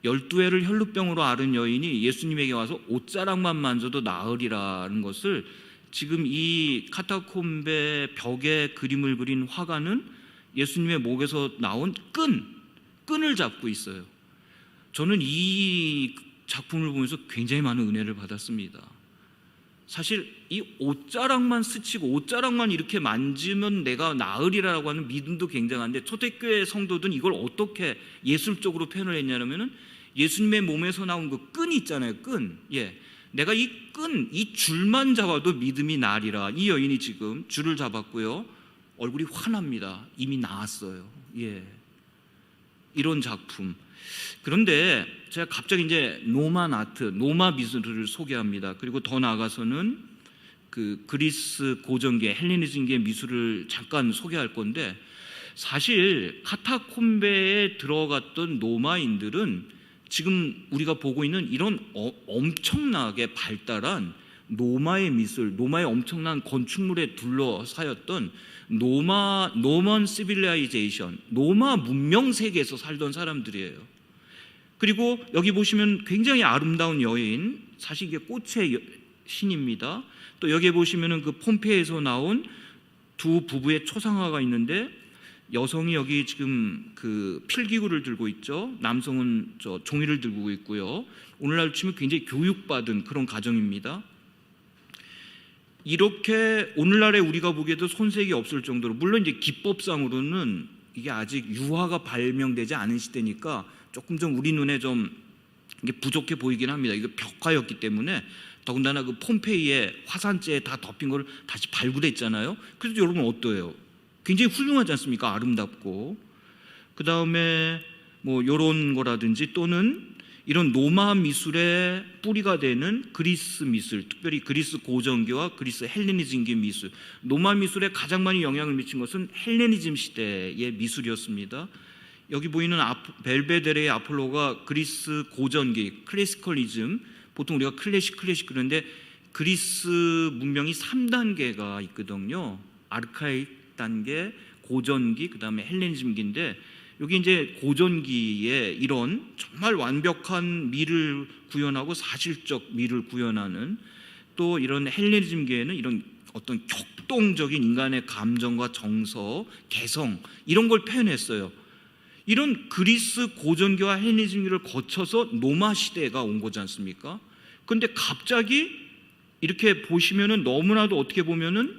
12해를 혈루병으로 앓은 여인이 예수님에게 와서 옷자락만 만져도 나으리라는 것을 지금 이 카타콤베 벽에 그림을 그린 화가는 예수님의 목에서 나온 끈을 잡고 있어요. 저는 이 작품을 보면서 굉장히 많은 은혜를 받았습니다. 사실 이 옷자락만 스치고 옷자락만 이렇게 만지면 내가 나으리라고 하는 믿음도 굉장한데 초대교회 성도들은 이걸 어떻게 예술적으로 표현을 했냐면은 예수님의 몸에서 나온 그 끈이 있잖아요. 끈. 예. 내가 이 줄만 잡아도 믿음이 나리라. 이 여인이 지금 줄을 잡았고요. 얼굴이 환합니다. 이미 나았어요. 예. 이런 작품. 그런데 제가 갑자기 이제 노만 아트, 노마 미술을 소개합니다. 그리고 더 나아가서는 그 그리스 고전계, 헬레니즘계 미술을 잠깐 소개할 건데 사실 카타콤베에 들어갔던 노마인들은 지금 우리가 보고 있는 이런 엄청나게 발달한 노마의 미술, 노마의 엄청난 건축물에 둘러싸였던 노먼 시빌라이제이션, 노마 문명 세계에서 살던 사람들이에요. 그리고 여기 보시면 굉장히 아름다운 여인, 사실 이게 꽃의 신입니다. 또 여기 보시면은 그 폼페이에서 나온 두 부부의 초상화가 있는데 여성이 여기 지금 그 필기구를 들고 있죠. 남성은 저 종이를 들고 있고요. 오늘날 치면 굉장히 교육받은 그런 가정입니다. 이렇게 오늘날에 우리가 보기에도 손색이 없을 정도로, 물론 이제 기법상으로는 이게 아직 유화가 발명되지 않은 시대니까 조금 좀 우리 눈에 좀 이게 부족해 보이긴 합니다. 이거 벽화였기 때문에 더군다나 그 폼페이에 화산재에 다 덮인 걸 다시 발굴했잖아요. 그래서 여러분 어때요? 굉장히 훌륭하지 않습니까? 아름답고. 그 다음에 뭐 이런 거라든지 또는 이런 노마 미술의 뿌리가 되는 그리스 미술, 특별히 그리스 고전기와 그리스 헬레니즘기 미술. 노마 미술에 가장 많이 영향을 미친 것은 헬레니즘 시대의 미술이었습니다. 여기 보이는 벨베데레의 아폴로가 그리스 고전기, 클래시컬리즘, 보통 우리가 클래식 그러는데 그리스 문명이 3단계가 있거든요. 아르카이크 단계, 고전기, 그 다음에 헬레니즘기인데 여기 이제 고전기에 이런 정말 완벽한 미를 구현하고 사실적 미를 구현하는, 또 이런 헬레니즘기에는 이런 어떤 격동적인 인간의 감정과 정서, 개성 이런 걸 표현했어요. 이런 그리스 고전기와 헬레니즘기를 거쳐서 노마 시대가 온 거지 않습니까? 그런데 갑자기 이렇게 보시면은 너무나도 어떻게 보면은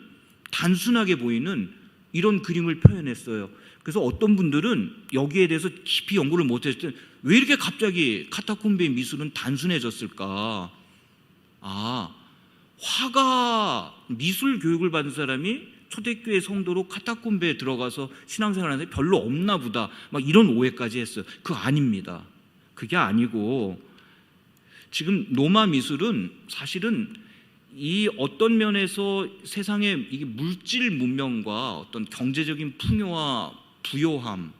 단순하게 보이는 이런 그림을 표현했어요. 그래서 어떤 분들은 여기에 대해서 깊이 연구를 못했을 때 왜 이렇게 갑자기 카타콤베의 미술은 단순해졌을까? 화가 미술 교육을 받은 사람이 초대교회 성도로 카타콤베에 들어가서 신앙생활하는데 별로 없나 보다, 막 이런 오해까지 했어요. 그거 아닙니다. 그게 아니고 지금 노마 미술은 사실은 이 어떤 면에서 세상의 이게 물질 문명과 어떤 경제적인 풍요와 부요함,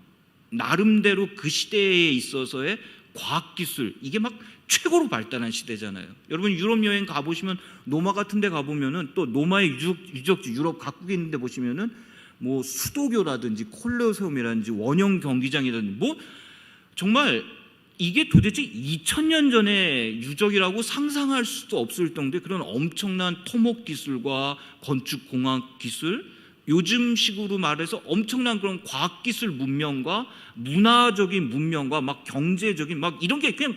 나름대로 그 시대에 있어서의 과학기술, 이게 막 최고로 발달한 시대잖아요. 여러분 유럽 여행 가보시면 노마 같은 데 가보면은 또 노마의 유적지 유럽 각국에 있는 데 보시면은 뭐 수도교라든지 콜로세움이라든지 원형 경기장이라든지 뭐 정말 이게 도대체 2000년 전의 유적이라고 상상할 수도 없을 정도의 그런 엄청난 토목 기술과 건축 공학 기술, 요즘 식으로 말해서 엄청난 그런 과학기술 문명과 문화적인 문명과 막 경제적인 막 이런 게 그냥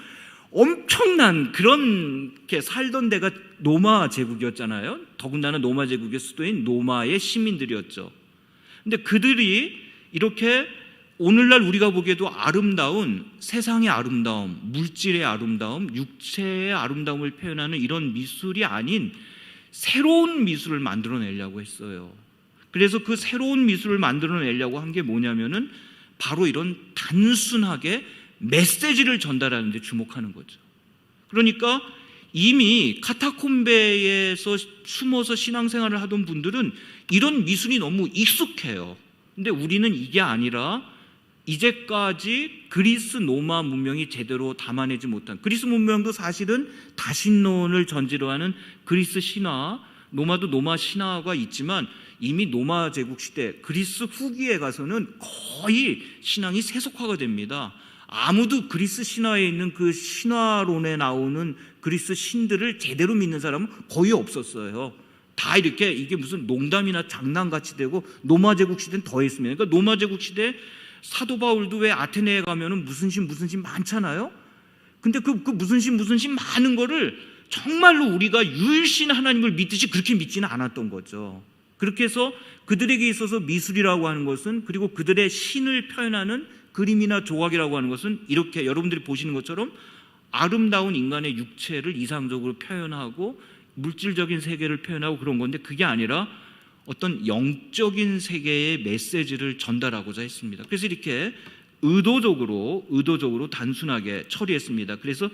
엄청난 그렇게 살던 데가 노마 제국이었잖아요. 더군다나 노마 제국의 수도인 노마의 시민들이었죠. 근데 그들이 이렇게 오늘날 우리가 보기에도 아름다운 세상의 아름다움, 물질의 아름다움, 육체의 아름다움을 표현하는 이런 미술이 아닌 새로운 미술을 만들어내려고 했어요. 그래서 그 새로운 미술을 만들어내려고 한 게 뭐냐면은 바로 이런 단순하게 메시지를 전달하는 데 주목하는 거죠. 그러니까 이미 카타콤베에서 숨어서 신앙생활을 하던 분들은 이런 미술이 너무 익숙해요. 근데 우리는 이게 아니라 이제까지 그리스 로마 문명이 제대로 담아내지 못한, 그리스 문명도 사실은 다신론을 전제로 하는 그리스 신화, 로마도 로마 신화가 있지만 이미 로마 제국 시대 그리스 후기에 가서는 거의 신앙이 세속화가 됩니다. 아무도 그리스 신화에 있는 그 신화론에 나오는 그리스 신들을 제대로 믿는 사람은 거의 없었어요. 다 이렇게 이게 무슨 농담이나 장난같이 되고, 로마 제국 시대는 더 했습니다. 그러니까 로마 제국 시대 사도 바울도 왜 아테네에 가면은 무슨 신 많잖아요. 근데 그 무슨 신 많은 거를 정말로 우리가 유일신 하나님을 믿듯이 그렇게 믿지는 않았던 거죠. 그렇게 해서 그들에게 있어서 미술이라고 하는 것은, 그리고 그들의 신을 표현하는 그림이나 조각이라고 하는 것은 이렇게 여러분들이 보시는 것처럼 아름다운 인간의 육체를 이상적으로 표현하고 물질적인 세계를 표현하고 그런 건데, 그게 아니라 어떤 영적인 세계의 메시지를 전달하고자 했습니다. 그래서 이렇게 의도적으로 단순하게 처리했습니다. 그래서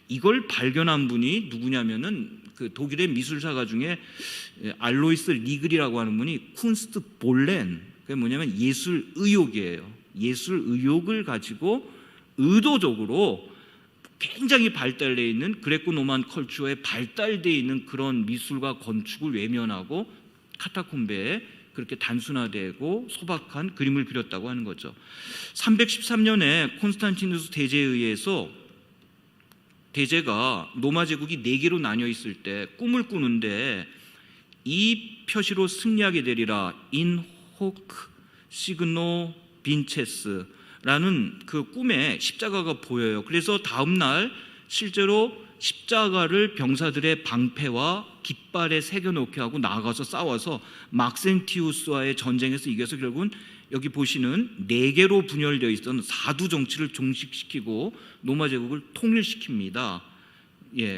이걸 발견한 분이 누구냐면은 그 독일의 미술사가 중에 알로이스 리글이라고 하는 분이 쿤스트 볼렌, 그게 뭐냐면 예술 의욕이에요. 예술 의욕을 가지고 의도적으로 굉장히 발달되어 있는 그레코 로만 컬처에 발달되어 있는 그런 미술과 건축을 외면하고 카타콤베에 그렇게 단순화되고 소박한 그림을 그렸다고 하는 거죠. 313년에 콘스탄티누스 대제에 의해서, 대제가 로마 제국이 4개로 나뉘어 있을 때 꿈을 꾸는데, 이 표시로 승리하게 되리라 인 호크 시그노 빈체스라는 그 꿈에 십자가가 보여요. 그래서 다음 날 실제로 십자가를 병사들의 방패와 깃발에 새겨놓게 하고 나가서 싸워서 막센티우스와의 전쟁에서 이겨서 결국은 여기 보시는 4개로 분열되어 있던 사두 정치를 종식시키고 로마 제국을 통일시킵니다.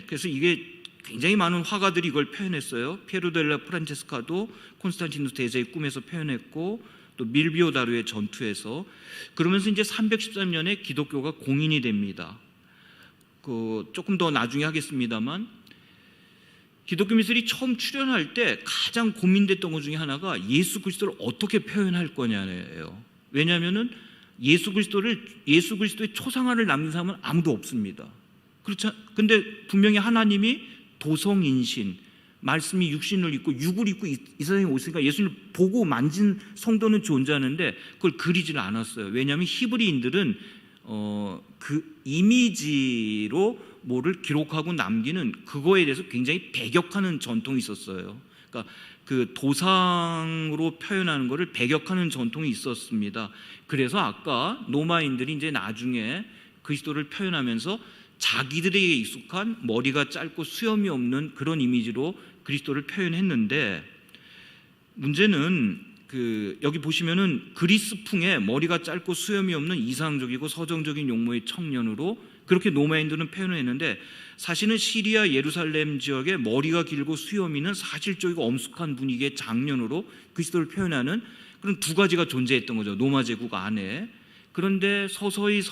그래서 이게 굉장히 많은 화가들이 이걸 표현했어요. 피에로 델라 프란체스카도 콘스탄티누스 대제의 꿈에서 표현했고, 또 밀비오 다루의 전투에서. 그러면서 이제 313년에 기독교가 공인이 됩니다. 조금 더 나중에 하겠습니다만, 기독교 미술이 처음 출현할 때 가장 고민됐던 것 중에 하나가 예수 그리스도를 어떻게 표현할 거냐예요. 왜냐하면은 예수 그리스도의 초상화를 남긴 사람은 아무도 없습니다. 그렇죠? 근데 분명히 하나님이 도성인신, 말씀이 육신을 입고 육을 입고 이 세상에 오시니까 예수님을 보고 만진 성도는 존재하는데 그걸 그리지는 않았어요. 왜냐하면 히브리인들은 그 이미지로 뭐를 기록하고 남기는 그거에 대해서 굉장히 배격하는 전통이 있었어요. 그러니까 그 도상으로 표현하는 거를 배격하는 전통이 있었습니다. 그래서 아까 로마인들이 이제 나중에 그리스도를 표현하면서 자기들에게 익숙한 머리가 짧고 수염이 없는 그런 이미지로 그리스도를 표현했는데, 문제는 여기 보시면은 그리스풍의 머리가 짧고 수염이 없는 이상적이고 서정적인 용모의 청년으로 그렇게 로마인들은 표현을 했는데, 사실은 시리아 예루살렘 지역에 머리가 길고 수염이 있는 사실적이고 엄숙한 분위기의 장년으로 그리스도를 표현하는 그런 두 가지가 존재했던 거죠, 로마 제국 안에. 그런데 서서히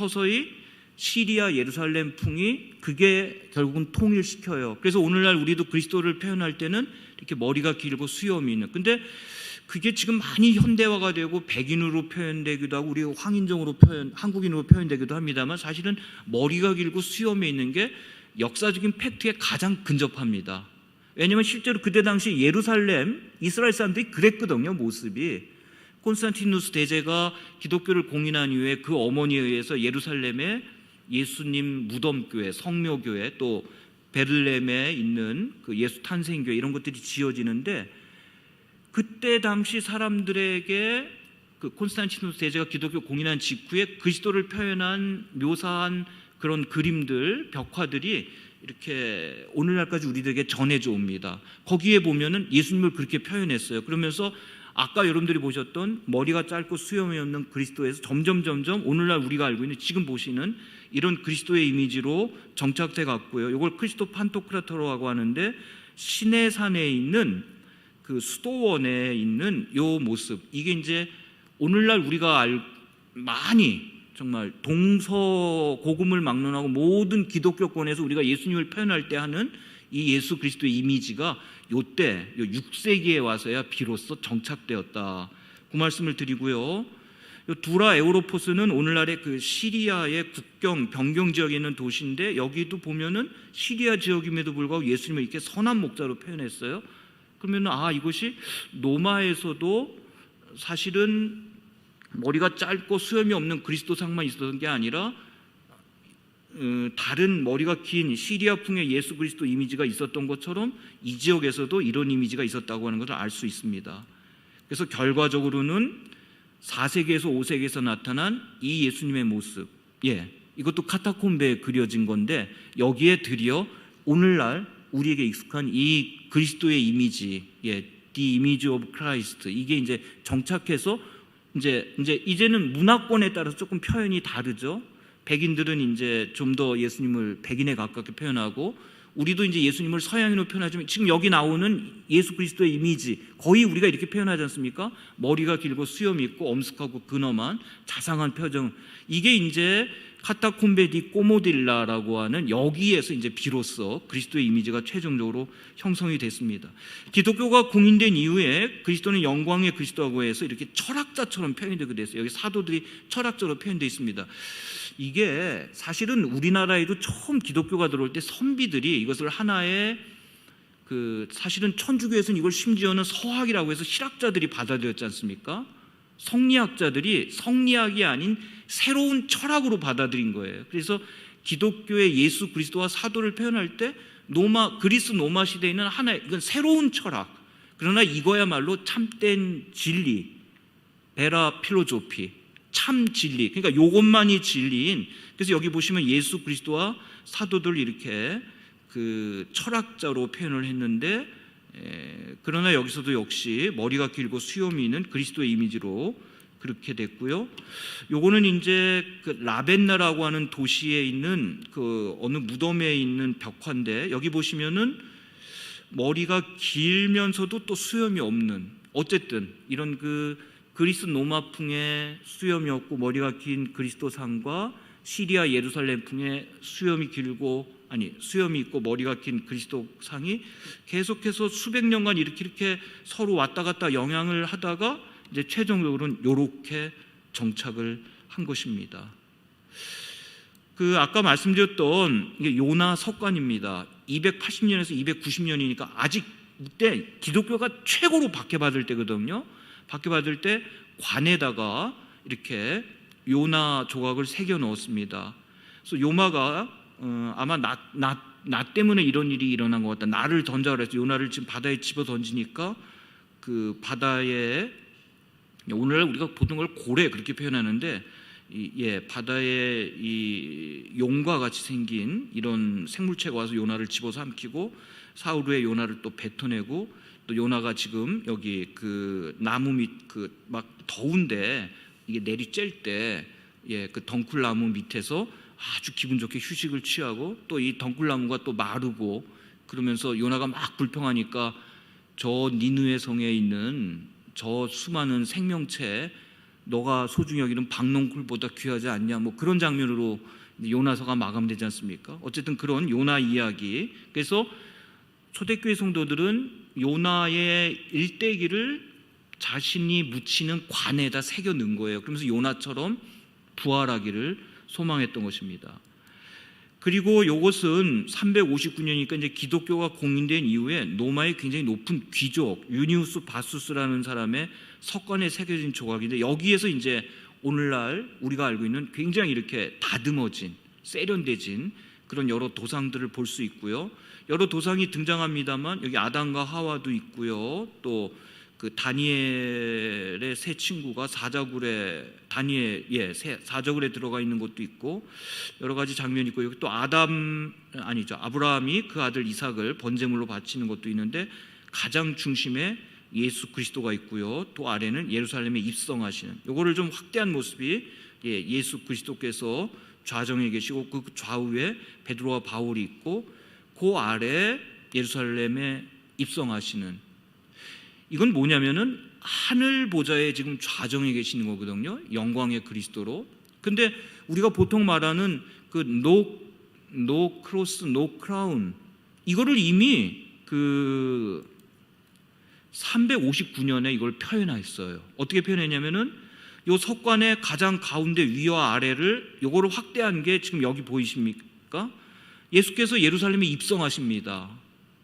시리아 예루살렘 풍이 그게 결국은 통일시켜요. 그래서 오늘날 우리도 그리스도를 표현할 때는 이렇게 머리가 길고 수염이 있는, 근데 그게 지금 많이 현대화가 되고 백인으로 표현되기도 하고 우리 한국인으로 표현되기도 합니다만, 사실은 머리가 길고 수염이 있는 게 역사적인 팩트에 가장 근접합니다. 왜냐하면 실제로 그때 당시 예루살렘 이스라엘 사람들이 그랬거든요. 모습이 콘스탄티누스 대제가 기독교를 공인한 이후에 그 어머니에 의해서 예루살렘에 예수님 무덤교회, 성묘교회, 또 베들레헴에 있는 그 예수 탄생교회 이런 것들이 지어지는데, 그때 당시 사람들에게 그 콘스탄티누스 대제가 기독교 공인한 직후에 그리스도를 표현한 묘사한 그런 그림들, 벽화들이 이렇게 오늘날까지 우리들에게 전해져 옵니다. 거기에 보면은 예수님을 그렇게 표현했어요. 그러면서 아까 여러분들이 보셨던 머리가 짧고 수염이 없는 그리스도에서 점점 오늘날 우리가 알고 있는 지금 보시는 이런 그리스도의 이미지로 정착돼 갔고요. 이걸 크리스토 판토크라토라고 하는데, 시내산에 있는 그 수도원에 있는 요 모습, 이게 이제 오늘날 우리가 많이 정말 동서고금을 막론하고 모든 기독교권에서 우리가 예수님을 표현할 때 하는 이 예수 그리스도의 이미지가 요때 6세기에 와서야 비로소 정착되었다. 그 말씀을 드리고요. 요 두라 에우로포스는 오늘날의 그 시리아의 국경 변경 지역에 있는 도시인데 여기도 보면은 시리아 지역임에도 불구하고 예수님을 이렇게 선한 목자로 표현했어요. 그러면 이것이 로마에서도 사실은 머리가 짧고 수염이 없는 그리스도상만 있었던 게 아니라 다른 머리가 긴 시리아풍의 예수 그리스도 이미지가 있었던 것처럼 이 지역에서도 이런 이미지가 있었다고 하는 것을 알 수 있습니다. 그래서 결과적으로는 4세기에서 5세기에서 나타난 이 예수님의 모습, 이것도 카타콤베에 그려진 건데 여기에 드디어 오늘날 우리에게 익숙한 이 그리스도의 이미지, The Image of Christ, 이게 이제 정착해서 이제는 문화권에 따라서 조금 표현이 다르죠. 백인들은 이제 좀 더 예수님을 백인에 가깝게 표현하고, 우리도 이제 예수님을 서양인으로 표현하지만 지금 여기 나오는 예수 그리스도의 이미지 거의 우리가 이렇게 표현하지 않습니까? 머리가 길고 수염이 있고 엄숙하고 근엄한 자상한 표정, 이게 이제 카타콤베 디 꼬모딜라라고 하는 여기에서 이제 비로소 그리스도의 이미지가 최종적으로 형성이 됐습니다. 기독교가 공인된 이후에 그리스도는 영광의 그리스도라고 해서 이렇게 철학자처럼 표현되게 됐어요. 여기 사도들이 철학자로 표현되어 있습니다. 이게 사실은 우리나라에도 처음 기독교가 들어올 때 선비들이 이것을 하나의 사실은 천주교에서는 이걸 심지어는 서학이라고 해서 실학자들이 받아들였지 않습니까? 성리학자들이 성리학이 아닌 새로운 철학으로 받아들인 거예요. 그래서 기독교의 예수 그리스도와 사도를 표현할 때 그리스 로마 시대에는 이건 새로운 철학, 그러나 이거야말로 참된 진리, 베라 필로조피, 참 진리, 그러니까 요것만이 진리인, 그래서 여기 보시면 예수 그리스도와 사도들 이렇게 철학자로 표현을 했는데, 그러나 여기서도 역시 머리가 길고 수염이 있는 그리스도의 이미지로 그렇게 됐고요. 요거는 이제 라벤나라고 하는 도시에 있는 어느 무덤에 있는 벽화인데, 여기 보시면은 머리가 길면서도 또 수염이 없는, 어쨌든 이런 그리스 로마풍의 수염이 없고 머리가 긴 그리스도상과 시리아 예루살렘풍의 수염이 있고 머리가 긴 그리스도상이 계속해서 수백 년간 이렇게 서로 왔다 갔다 영향을 하다가 이제 최종적으로는 이렇게 정착을 한 것입니다. 아까 말씀드렸던 이게 요나 석관입니다. 280년에서 290년이니까 아직 이때 기독교가 최고로 박해받을 때거든요. 박해받을 때 관에다가 이렇게 요나 조각을 새겨 넣었습니다. 그래서 요나가 아마 나 때문에 이런 일이 일어난 것 같다. 나를 던져라 해서 요나를 지금 바다에 집어 던지니까 바다에, 오늘날 우리가 보통 걸 고래 그렇게 표현하는데, 바다에 이 용과 같이 생긴 이런 생물체가 와서 요나를 집어 삼키고 사흘 후에 요나를 또 뱉어내고, 또 요나가 지금 여기 나무 밑 막 더운데 이게 내리쬐을 때 덩쿨나무 밑에서 아주 기분 좋게 휴식을 취하고, 또 이 덩쿨나무가 또 마르고 그러면서 요나가 막 불평하니까 저 니느웨 성에 있는 저 수많은 생명체 너가 소중히 여기는 박농쿨보다 귀하지 않냐, 뭐 그런 장면으로 요나서가 마감되지 않습니까? 어쨌든 그런 요나 이야기. 그래서 초대교회 성도들은 요나의 일대기를 자신이 묻히는 관에다 새겨 넣은 거예요. 그러면서 요나처럼 부활하기를 소망했던 것입니다. 그리고 이것은 359년이니까 이제 기독교가 공인된 이후에 로마의 굉장히 높은 귀족 유니우스 바수스라는 사람의 석관에 새겨진 조각인데, 여기에서 이제 오늘날 우리가 알고 있는 굉장히 이렇게 다듬어진, 세련돼진 그런 여러 도상들을 볼 수 있고요. 여러 도상이 등장합니다만 여기 아담과 하와도 있고요. 또 다니엘의 세 친구가 사자굴에 사자굴에 들어가 있는 것도 있고 여러 가지 장면이 있고, 여기 또 아브라함이 그 아들 이삭을 번제물로 바치는 것도 있는데 가장 중심에 예수 그리스도가 있고요. 또 아래는 예루살렘에 입성하시는, 요거를 좀 확대한 모습이 예수 그리스도께서 좌정에 계시고 그 좌우에 베드로와 바울이 있고 그 아래 예루살렘에 입성하시는, 이건 뭐냐면은 하늘 보좌에 지금 좌정에 계시는 거거든요. 영광의 그리스도로. 근데 우리가 보통 말하는 no cross, no crown, 이거를 이미 그 359년에 이걸 표현했어요. 어떻게 표현했냐면은 요 석관의 가장 가운데 위와 아래를 요거를 확대한 게 지금 여기 보이십니까? 예수께서 예루살렘에 입성하십니다.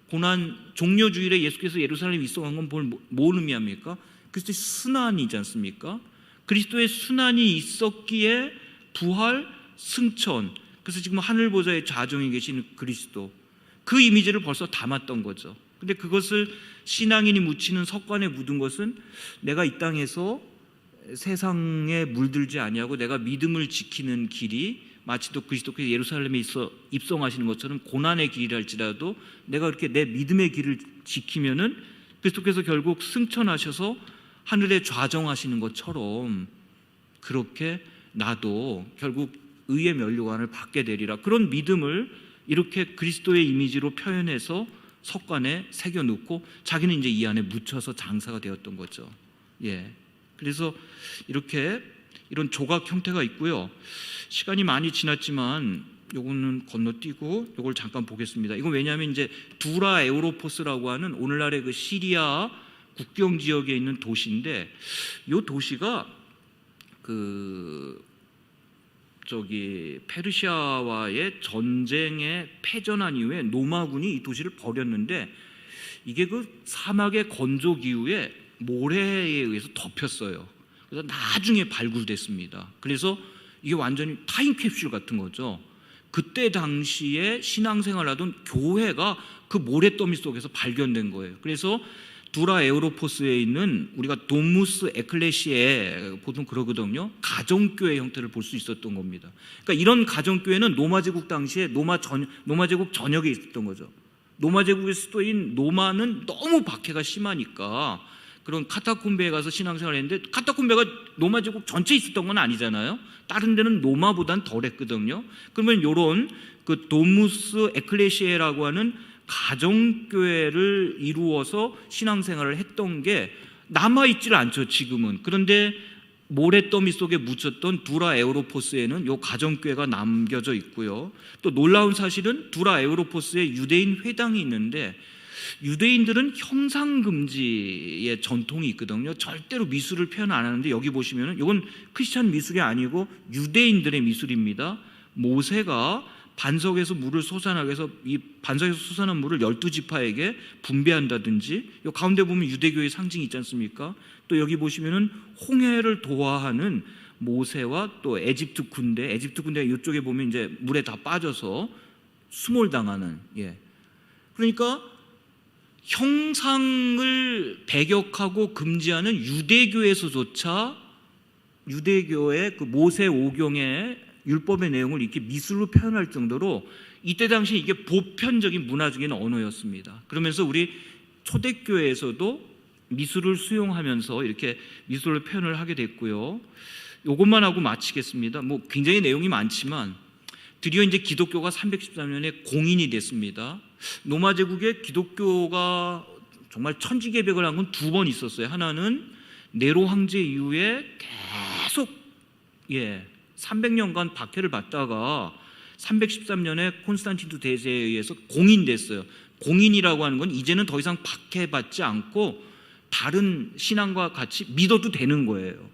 고난 종려주일에 예수께서 예루살렘에 입성한 건 뭘 의미합니까? 그리스도의 순환이지 않습니까? 그리스도의 순환이 있었기에 부활, 승천, 그래서 지금 하늘 보좌의 좌정에 계신 그리스도, 그 이미지를 벌써 담았던 거죠. 근데 그것을 신앙인이 묻히는 석관에 묻은 것은 내가 이 땅에서 세상에 물들지 아니하고 내가 믿음을 지키는 길이 마치 또 그리스도께서 예루살렘에 있어 입성하시는 것처럼 고난의 길이랄지라도 내가 그렇게 내 믿음의 길을 지키면은 그리스도께서 결국 승천하셔서 하늘에 좌정하시는 것처럼 그렇게 나도 결국 의의 면류관을 받게 되리라. 그런 믿음을 이렇게 그리스도의 이미지로 표현해서 석관에 새겨놓고 자기는 이제 이 안에 묻혀서 장사가 되었던 거죠. 예. 그래서 이렇게 이런 조각 형태가 있고요. 시간이 많이 지났지만 요거는 건너뛰고 요걸 잠깐 보겠습니다. 이건 왜냐하면 이제 두라 에우로포스라고 하는 오늘날의 그 시리아 국경 지역에 있는 도시인데, 요 도시가 그 페르시아와의 전쟁에 패전한 이후에 로마군이 이 도시를 버렸는데 이게 그 사막의 건조 기후에 모래에 의해서 덮였어요. 그래서 나중에 발굴됐습니다. 그래서 이게 완전히 타임캡슐 같은 거죠. 그때 당시에 신앙생활하던 교회가 그 모래더미 속에서 발견된 거예요. 그래서 두라 에우로포스에 있는 우리가 도무스 에클레시에 보통 그러거든요. 가정교회 형태를 볼 수 있었던 겁니다. 그러니까 이런 가정교회는 로마 제국 당시에 로마 제국 전역에 있었던 거죠. 로마 제국의 수도인 로마는 너무 박해가 심하니까 그런 카타콤베에 가서 신앙생활을 했는데, 카타콤베가 로마 제국 전체에 있었던 건 아니잖아요. 다른 데는 로마보단 덜했거든요. 그러면 이런 그 도무스 에클레시에라고 하는 가정교회를 이루어서 신앙생활을 했던 게 남아있질 않죠, 지금은. 그런데 모래더미 속에 묻혔던 두라 에우로포스에는 이 가정교회가 남겨져 있고요. 또 놀라운 사실은 두라 에우로포스에 유대인 회당이 있는데, 유대인들은 형상금지의 전통이 있거든요. 절대로 미술을 표현 안 하는데, 여기 보시면은 이건 크리스찬 미술이 아니고 유대인들의 미술입니다. 모세가 반석에서 물을 솟아나게 해서 이 반석에서 솟아난 물을 12지파에게 분배한다든지, 이 가운데 보면 유대교의 상징이 있지 않습니까? 또 여기 보시면은 홍해를 도하하는 모세와 또 에집트 군대가 이쪽에 보면 이제 물에 다 빠져서 수몰당하는, 예. 그러니까 형상을 배격하고 금지하는 유대교에서조차 유대교의 그 모세 오경의 율법의 내용을 이렇게 미술로 표현할 정도로 이때 당시 이게 보편적인 문화적인 언어였습니다. 그러면서 우리 초대교회에서도 미술을 수용하면서 이렇게 미술로 표현을 하게 됐고요. 이것만 하고 마치겠습니다. 뭐 굉장히 내용이 많지만 드디어 이제 기독교가 313년에 공인이 됐습니다. 로마 제국에 기독교가 정말 천지개벽을 한 건 두 번 있었어요. 하나는 네로 황제 이후에 계속 300년간 박해를 받다가 313년에 콘스탄티누 대제에 의해서 공인됐어요. 공인이라고 하는 건 이제는 더 이상 박해받지 않고 다른 신앙과 같이 믿어도 되는 거예요.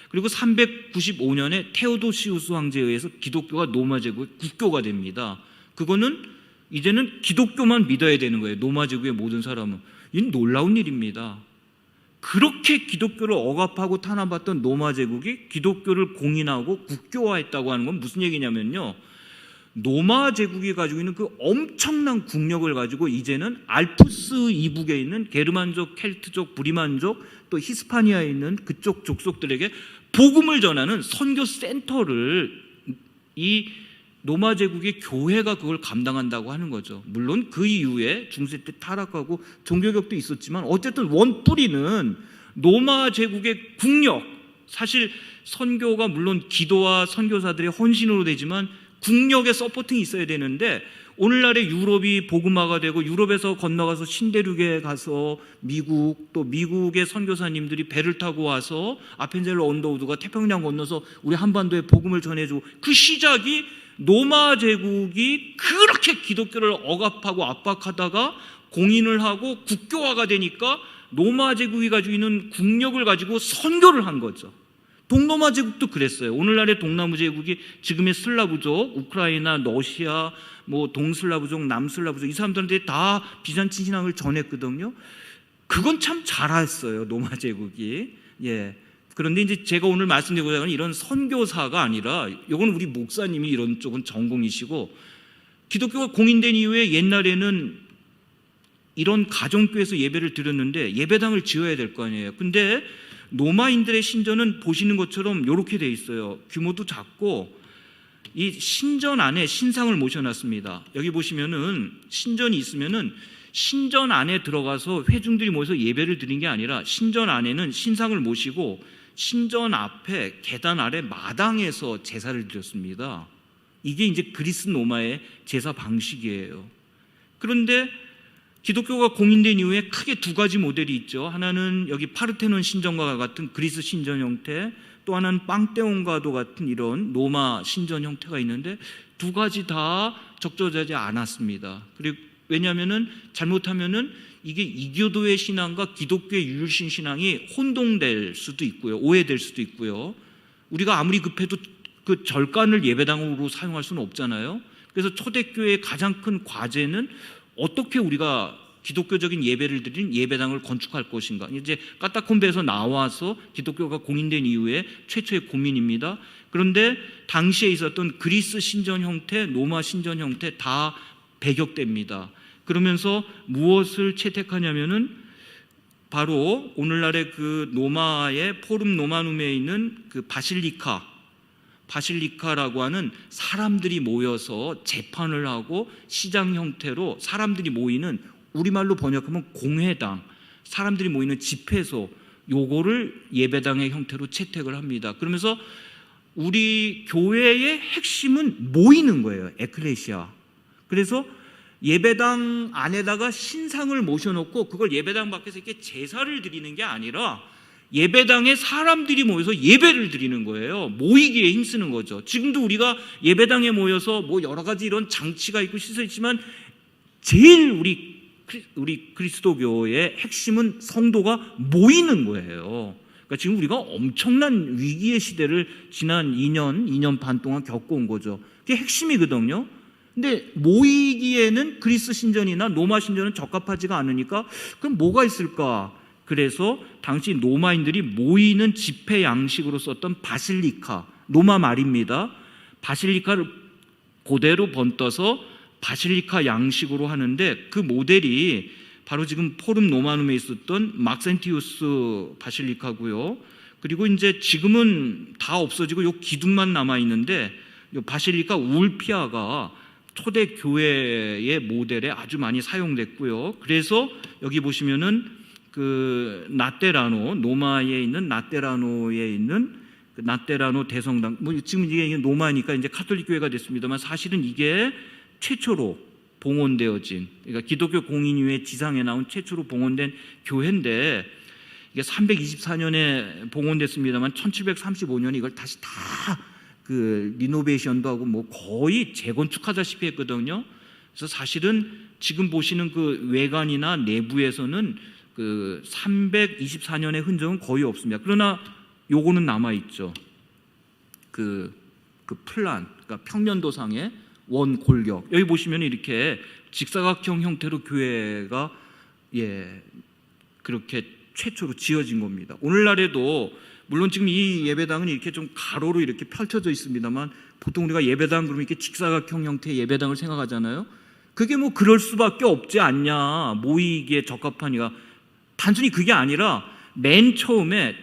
그리고 395년에 테오도시우스 황제에 의해서 기독교가 로마 제국의 국교가 됩니다. 그거는 이제는 기독교만 믿어야 되는 거예요. 로마 제국의 모든 사람은. 이건 놀라운 일입니다. 그렇게 기독교를 억압하고 탄압받던 로마 제국이 기독교를 공인하고 국교화했다고 하는 건 무슨 얘기냐면요, 로마 제국이 가지고 있는 그 엄청난 국력을 가지고 이제는 알프스 이북에 있는 게르만족, 켈트족, 브리만족, 또 히스파니아에 있는 그쪽 족속들에게 복음을 전하는 선교 센터를 이 로마 제국의 교회가 그걸 감당한다고 하는 거죠. 물론 그 이후에 중세 때 타락하고 종교개혁도 있었지만 어쨌든 원뿌리는 로마 제국의 국력, 사실 선교가 물론 기도와 선교사들의 헌신으로 되지만 국력의 서포팅이 있어야 되는데, 오늘날의 유럽이 복음화가 되고 유럽에서 건너가서 신대륙에 가서 미국, 또 미국의 선교사님들이 배를 타고 와서 아펜젤러 언더우드가 태평양 건너서 우리 한반도에 복음을 전해주고, 그 시작이 로마 제국이 그렇게 기독교를 억압하고 압박하다가 공인을 하고 국교화가 되니까 로마 제국이 가지고 있는 국력을 가지고 선교를 한 거죠. 동로마 제국도 그랬어요. 오늘날의 동남아 제국이 지금의 슬라브족, 우크라이나, 러시아, 뭐 동슬라브족, 남슬라브족 이 사람들한테 다 비잔틴 신앙을 전했거든요. 그건 참 잘했어요, 로마 제국이. 예. 그런데 이제 제가 오늘 말씀드리고자 하는 이런 선교사가 아니라, 이건 우리 목사님이 이런 쪽은 전공이시고, 기독교가 공인된 이후에 옛날에는 이런 가정교회에서 예배를 드렸는데 예배당을 지어야 될 거 아니에요. 근데 로마인들의 신전은 보시는 것처럼 이렇게 돼 있어요. 규모도 작고 이 신전 안에 신상을 모셔놨습니다. 여기 보시면은 신전이 있으면은 신전 안에 들어가서 회중들이 모여서 예배를 드린 게 아니라 신전 안에는 신상을 모시고 신전 앞에 계단 아래 마당에서 제사를 드렸습니다. 이게 이제 그리스 로마의 제사 방식이에요. 그런데 기독교가 공인된 이후에 크게 두 가지 모델이 있죠. 하나는 여기 파르테논 신전과 같은 그리스 신전 형태, 또 하나는 빵테온과도 같은 이런 로마 신전 형태가 있는데 두 가지 다 적절하지 않았습니다. 그리고 왜냐하면은 잘못하면은 이게 이교도의 신앙과 기독교의 유일신 신앙이 혼동될 수도 있고요, 오해될 수도 있고요. 우리가 아무리 급해도 그 절간을 예배당으로 사용할 수는 없잖아요. 그래서 초대교회의 가장 큰 과제는 어떻게 우리가 기독교적인 예배를 드린 예배당을 건축할 것인가. 이제 카타콤베에서 나와서 기독교가 공인된 이후에 최초의 고민입니다. 그런데 당시에 있었던 그리스 신전 형태, 로마 신전 형태 다 배격됩니다. 그러면서 무엇을 채택하냐면은 바로 오늘날의 그 로마의 포름 로마눔에 있는 그 바실리카라고 하는 사람들이 모여서 재판을 하고 시장 형태로 사람들이 모이는, 우리말로 번역하면 공회당, 사람들이 모이는 집회소, 요거를 예배당의 형태로 채택을 합니다. 그러면서 우리 교회의 핵심은 모이는 거예요, 에클레시아. 그래서 예배당 안에다가 신상을 모셔놓고 그걸 예배당 밖에서 이렇게 제사를 드리는 게 아니라 예배당에 사람들이 모여서 예배를 드리는 거예요. 모이기에 힘쓰는 거죠. 지금도 우리가 예배당에 모여서 뭐 여러 가지 이런 장치가 있고 시설이 있지만 제일 우리 그리스도교의 핵심은 성도가 모이는 거예요. 그러니까 지금 우리가 엄청난 위기의 시대를 지난 2년 반 동안 겪어온 거죠. 그게 핵심이거든요. 근데 모이기에는 그리스 신전이나 로마 신전은 적합하지가 않으니까 그럼 뭐가 있을까? 그래서 당시 로마인들이 모이는 집회 양식으로 썼던 바실리카, 로마 말입니다. 바실리카를 그대로 번떠서 바실리카 양식으로 하는데 그 모델이 바로 지금 포름 로마눔에 있었던 막센티우스 바실리카고요. 그리고 이제 지금은 다 없어지고 요 기둥만 남아 있는데 요 바실리카 울피아가 초대 교회의 모델에 아주 많이 사용됐고요. 그래서 여기 보시면은 그 나테라노, 로마에 있는 나테라노에 있는 그 나테라노 대성당, 뭐 지금 이게 로마니까 이제 카톨릭 교회가 됐습니다만 사실은 이게 최초로 봉헌되어진, 그러니까 기독교 공인 이후에 지상에 나온 최초로 봉헌된 교회인데 이게 324년에 봉헌됐습니다만 1735년에 이걸 다시 다 그 리노베이션도 하고 뭐 거의 재건축하다시피 했거든요. 그래서 사실은 지금 보시는 그 외관이나 내부에서는 그 324년의 흔적은 거의 없습니다. 그러나 요거는 남아 있죠. 그 플란, 그러니까 평면도상의 원골격. 여기 보시면 이렇게 직사각형 형태로 교회가 그렇게 최초로 지어진 겁니다. 오늘날에도 물론 지금 이 예배당은 이렇게 좀 가로로 이렇게 펼쳐져 있습니다만 보통 우리가 예배당 그러면 이렇게 직사각형 형태의 예배당을 생각하잖아요. 그게 뭐 그럴 수밖에 없지 않냐, 모이기에 적합하니까. 단순히 그게 아니라 맨 처음에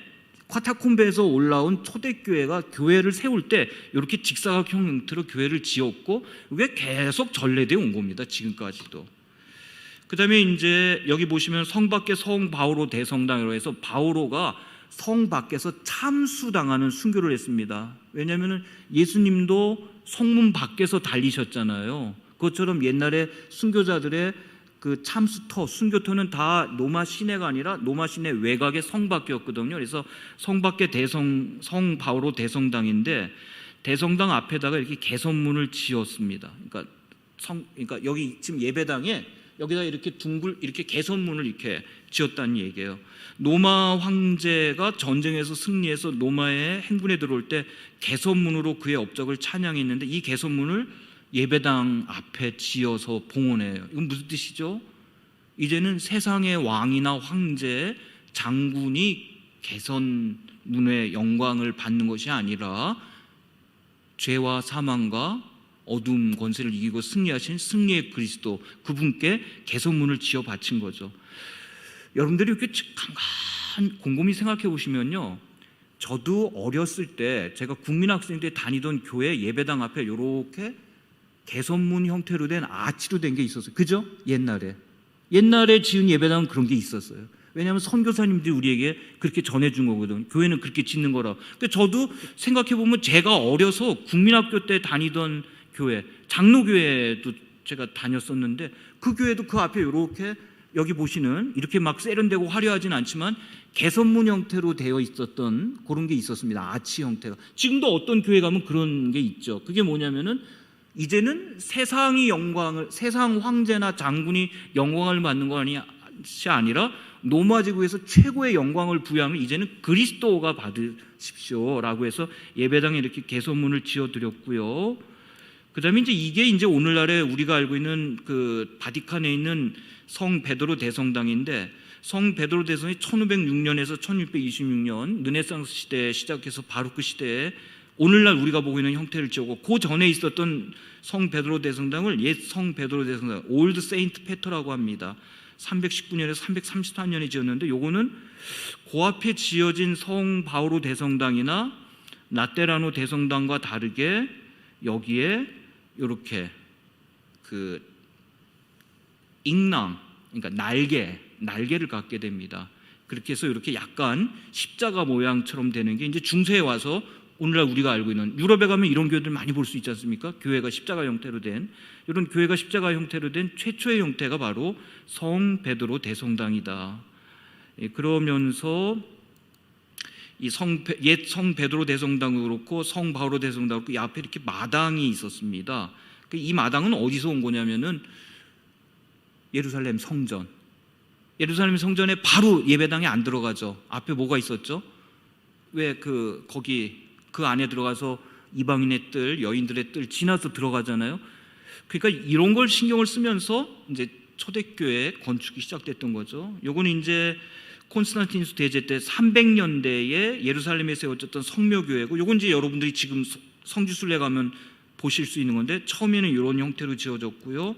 카타콤베에서 올라온 초대교회가 교회를 세울 때 이렇게 직사각형 형태로 교회를 지었고 이게 계속 전래되어 온 겁니다. 지금까지도. 그 다음에 이제 여기 보시면 성 밖에 성 바오로 대성당이라고 해서 바오로가 성 밖에서 참수당하는 순교를 했습니다. 왜냐하면 예수님도 성문 밖에서 달리셨잖아요. 그것처럼 옛날에 순교자들의 그 참수터, 순교터는 다 로마 시내가 아니라 로마 시내 외곽의 성 밖이었거든요. 그래서 성 밖의 성 바오로 대성당인데 대성당 앞에다가 이렇게 개선문을 지었습니다. 그러니까 여기 지금 예배당에 여기다 이렇게 이렇게 개선문을 이렇게 지었다는 얘기예요. 로마 황제가 전쟁에서 승리해서 로마의 행군에 들어올 때 개선문으로 그의 업적을 찬양했는데 이 개선문을 예배당 앞에 지어서 봉헌해요. 이건 무슨 뜻이죠? 이제는 세상의 왕이나 황제, 장군이 개선문의 영광을 받는 것이 아니라 죄와 사망과 어둠 권세를 이기고 승리하신 승리의 그리스도, 그분께 개선문을 지어 바친 거죠. 여러분들이 이렇게 곰곰이 생각해 보시면요, 저도 어렸을 때 제가 국민학생 때 다니던 교회 예배당 앞에 이렇게 개선문 형태로 된 아치로 된 게 있었어요. 그죠? 옛날에 지은 예배당은 그런 게 있었어요. 왜냐하면 선교사님들이 우리에게 그렇게 전해준 거거든. 교회는 그렇게 짓는 거라. 근데 저도 생각해 보면 제가 어려서 국민학교 때 다니던 교회, 장로교회도 제가 다녔었는데 그 교회도 그 앞에 이렇게 여기 보시는 이렇게 막 세련되고 화려하진 않지만 개선문 형태로 되어 있었던 그런 게 있었습니다. 아치 형태가. 지금도 어떤 교회 가면 그런 게 있죠. 그게 뭐냐면은 이제는 세상 황제나 장군이 영광을 받는 것이 아니라 로마 제국에서 최고의 영광을 부여하면 이제는 그리스도가 받으십시오라고 해서 예배당에 이렇게 개선문을 지어드렸고요. 그다음에 이게 이제 오늘날에 우리가 알고 있는 그 바티칸에 있는 성 베드로 대성당인데, 성 베드로 대성이 1506년에서 1626년 르네상스 시대에 시작해서 바로크 시대에 오늘날 우리가 보고 있는 형태를 지었고, 그 전에 있었던 성 베드로 대성당을 옛 성 베드로 대성당, 올드 세인트 페터라고 합니다. 319년에서 334년에 지었는데, 요거는 그 앞에 지어진 성 바오로 대성당이나 라테라노 대성당과 다르게 여기에 이렇게 그 잉랑, 그러니까 날개를 갖게 됩니다. 그렇게 해서 이렇게 약간 십자가 모양처럼 되는 게 이제 중세에 와서 오늘날 우리가 알고 있는, 유럽에 가면 이런 교회들 많이 볼 수 있지 않습니까? 교회가 십자가 형태로 된, 이런 교회가 십자가 형태로 된 최초의 형태가 바로 성 베드로 대성당이다. 그러면서 이 옛 성 베드로 대성당도 그렇고 성 바오로 대성당도 그렇고 이 앞에 이렇게 마당이 있었습니다. 이 마당은 어디서 온 거냐면은 예루살렘 성전에 바로 예배당에 안 들어가죠. 앞에 뭐가 있었죠? 왜 거기 그 안에 들어가서 이방인의 뜰, 여인들의 뜰 지나서 들어가잖아요. 그러니까 이런 걸 신경을 쓰면서 이제 초대교회 건축이 시작됐던 거죠. 요거는 이제 콘스탄티누스 대제 때 300년대에 예루살렘에 세워졌던 성묘교회고, 요건 이제 여러분들이 지금 성지순례 가면 보실 수 있는 건데, 처음에는 이런 형태로 지어졌고요.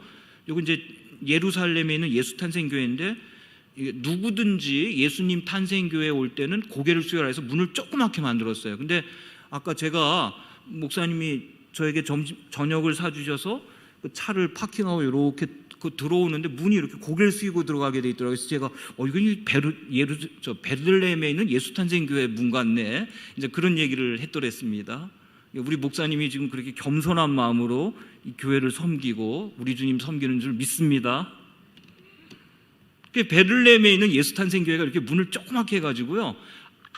요건 이제 예루살렘에 있는 예수탄생교회인데, 누구든지 예수님 탄생교회에 올 때는 고개를 숙여라 해서 문을 조그맣게 만들었어요. 근데 아까 제가 목사님이 저에게 저녁을 사주셔서 그 차를 파킹하고 이렇게 들어오는데 문이 이렇게 고개를 숙이고 들어가게 돼 있더라고요. 그래서 제가 이건 베들레헴에 있는 예수탄생교회 문 같네, 이제 그런 얘기를 했더랬습니다. 우리 목사님이 지금 그렇게 겸손한 마음으로 이 교회를 섬기고 우리 주님 섬기는 줄 믿습니다. 베들레헴에 있는 예수탄생교회가 이렇게 문을 조그맣게 해가지고요,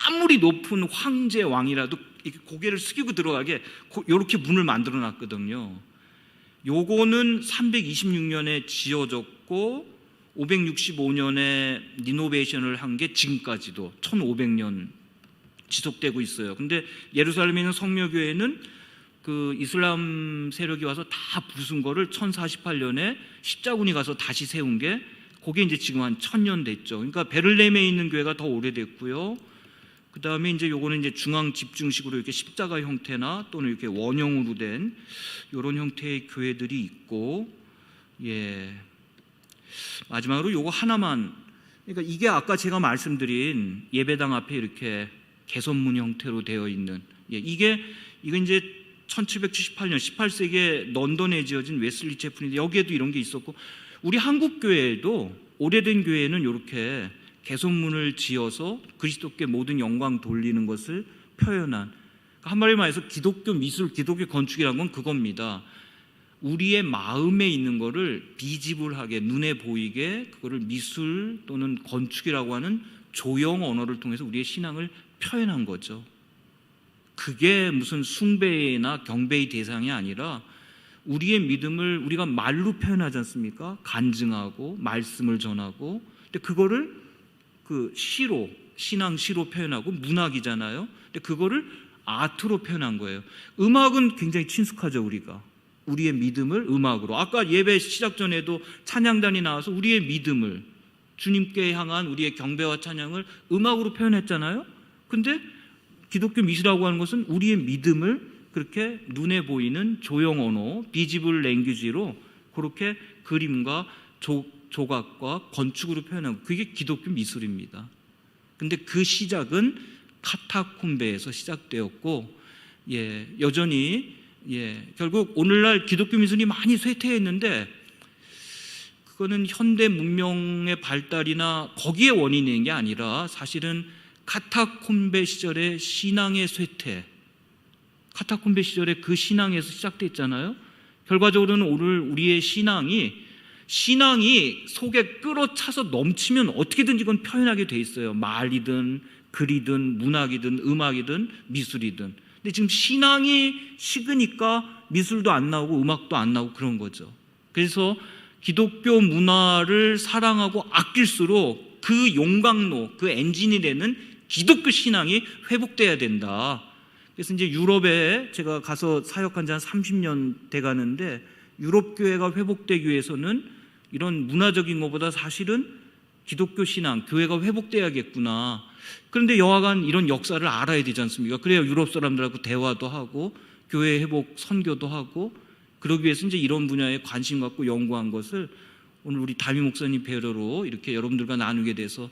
아무리 높은 황제 왕이라도 이렇게 고개를 숙이고 들어가게 이렇게 문을 만들어 놨거든요. 요거는 326년에 지어졌고 565년에 리노베이션을 한 게 지금까지도 1500년 지속되고 있어요. 근데 예루살렘에 있는 성묘교회는 그 이슬람 세력이 와서 다 부순 거를 1048년에 십자군이 가서 다시 세운 게, 그게 이제 지금 한 1000년 됐죠. 그러니까 베들레헴에 있는 교회가 더 오래됐고요. 그 다음에 이제 요거는 이제 중앙 집중식으로 이렇게 십자가 형태나 또는 이렇게 원형으로 된 이런 형태의 교회들이 있고, 마지막으로 요거 하나만, 그러니까 이게 아까 제가 말씀드린 예배당 앞에 이렇게 개선문 형태로 되어 있는, 이건 이제 1778년 18세기에 런던에 지어진 웨슬리 채플인데, 여기에도 이런 게 있었고, 우리 한국 교회에도 오래된 교회는 이렇게 개선문을 지어서 그리스도께 모든 영광 돌리는 것을 표현한, 한마디로 말해서 기독교 미술, 기독교 건축이라는 건 그겁니다. 우리의 마음에 있는 거를 비지블하게, 눈에 보이게, 그거를 미술 또는 건축이라고 하는 조형 언어를 통해서 우리의 신앙을 표현한 거죠. 그게 무슨 숭배나 경배의 대상이 아니라 우리의 믿음을 우리가 말로 표현하지 않습니까? 간증하고 말씀을 전하고, 근데 그거를 그 시로, 신앙 시로 표현하고 문학이잖아요. 근데 그거를 아트로 표현한 거예요. 음악은 굉장히 친숙하죠, 우리가. 우리의 믿음을 음악으로. 아까 예배 시작 전에도 찬양단이 나와서 우리의 믿음을, 주님께 향한 우리의 경배와 찬양을 음악으로 표현했잖아요. 근데 기독교 미술이라고 하는 것은 우리의 믿음을 그렇게 눈에 보이는 조형 언어, 비지블 랭귀지로 그렇게 그림과 조각과 건축으로 표현하고, 그게 기독교 미술입니다. 근데 그 시작은 카타콤베에서 시작되었고, 여전히 결국 오늘날 기독교 미술이 많이 쇠퇴했는데, 그거는 현대 문명의 발달이나 거기에 원인이 있는 게 아니라 사실은 카타콤베 시절의 신앙의 쇠퇴, 카타콤베 시절에 그 신앙에서 시작됐잖아요. 결과적으로는 오늘 우리의 신앙이 속에 끌어차서 넘치면 어떻게든지 그건 표현하게 돼 있어요. 말이든 글이든 문학이든 음악이든 미술이든. 근데 지금 신앙이 식으니까 미술도 안 나오고 음악도 안 나오고 그런 거죠. 그래서 기독교 문화를 사랑하고 아낄수록 그 용광로, 그 엔진이 되는 기독교 신앙이 회복돼야 된다. 그래서 이제 유럽에 제가 가서 사역한 지 한 30년 돼 가는데, 유럽 교회가 회복되기 위해서는 이런 문화적인 것보다 사실은 기독교 신앙, 교회가 회복돼야겠구나. 그런데 여하간 이런 역사를 알아야 되지 않습니까? 그래야 유럽 사람들하고 대화도 하고 교회 회복 선교도 하고, 그러기 위해서 이제 이런 분야에 관심 갖고 연구한 것을 오늘 우리 담임 목사님 배려로 이렇게 여러분들과 나누게 돼서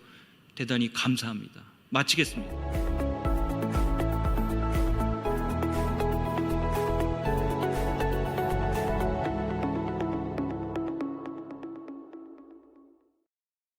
대단히 감사합니다. 마치겠습니다.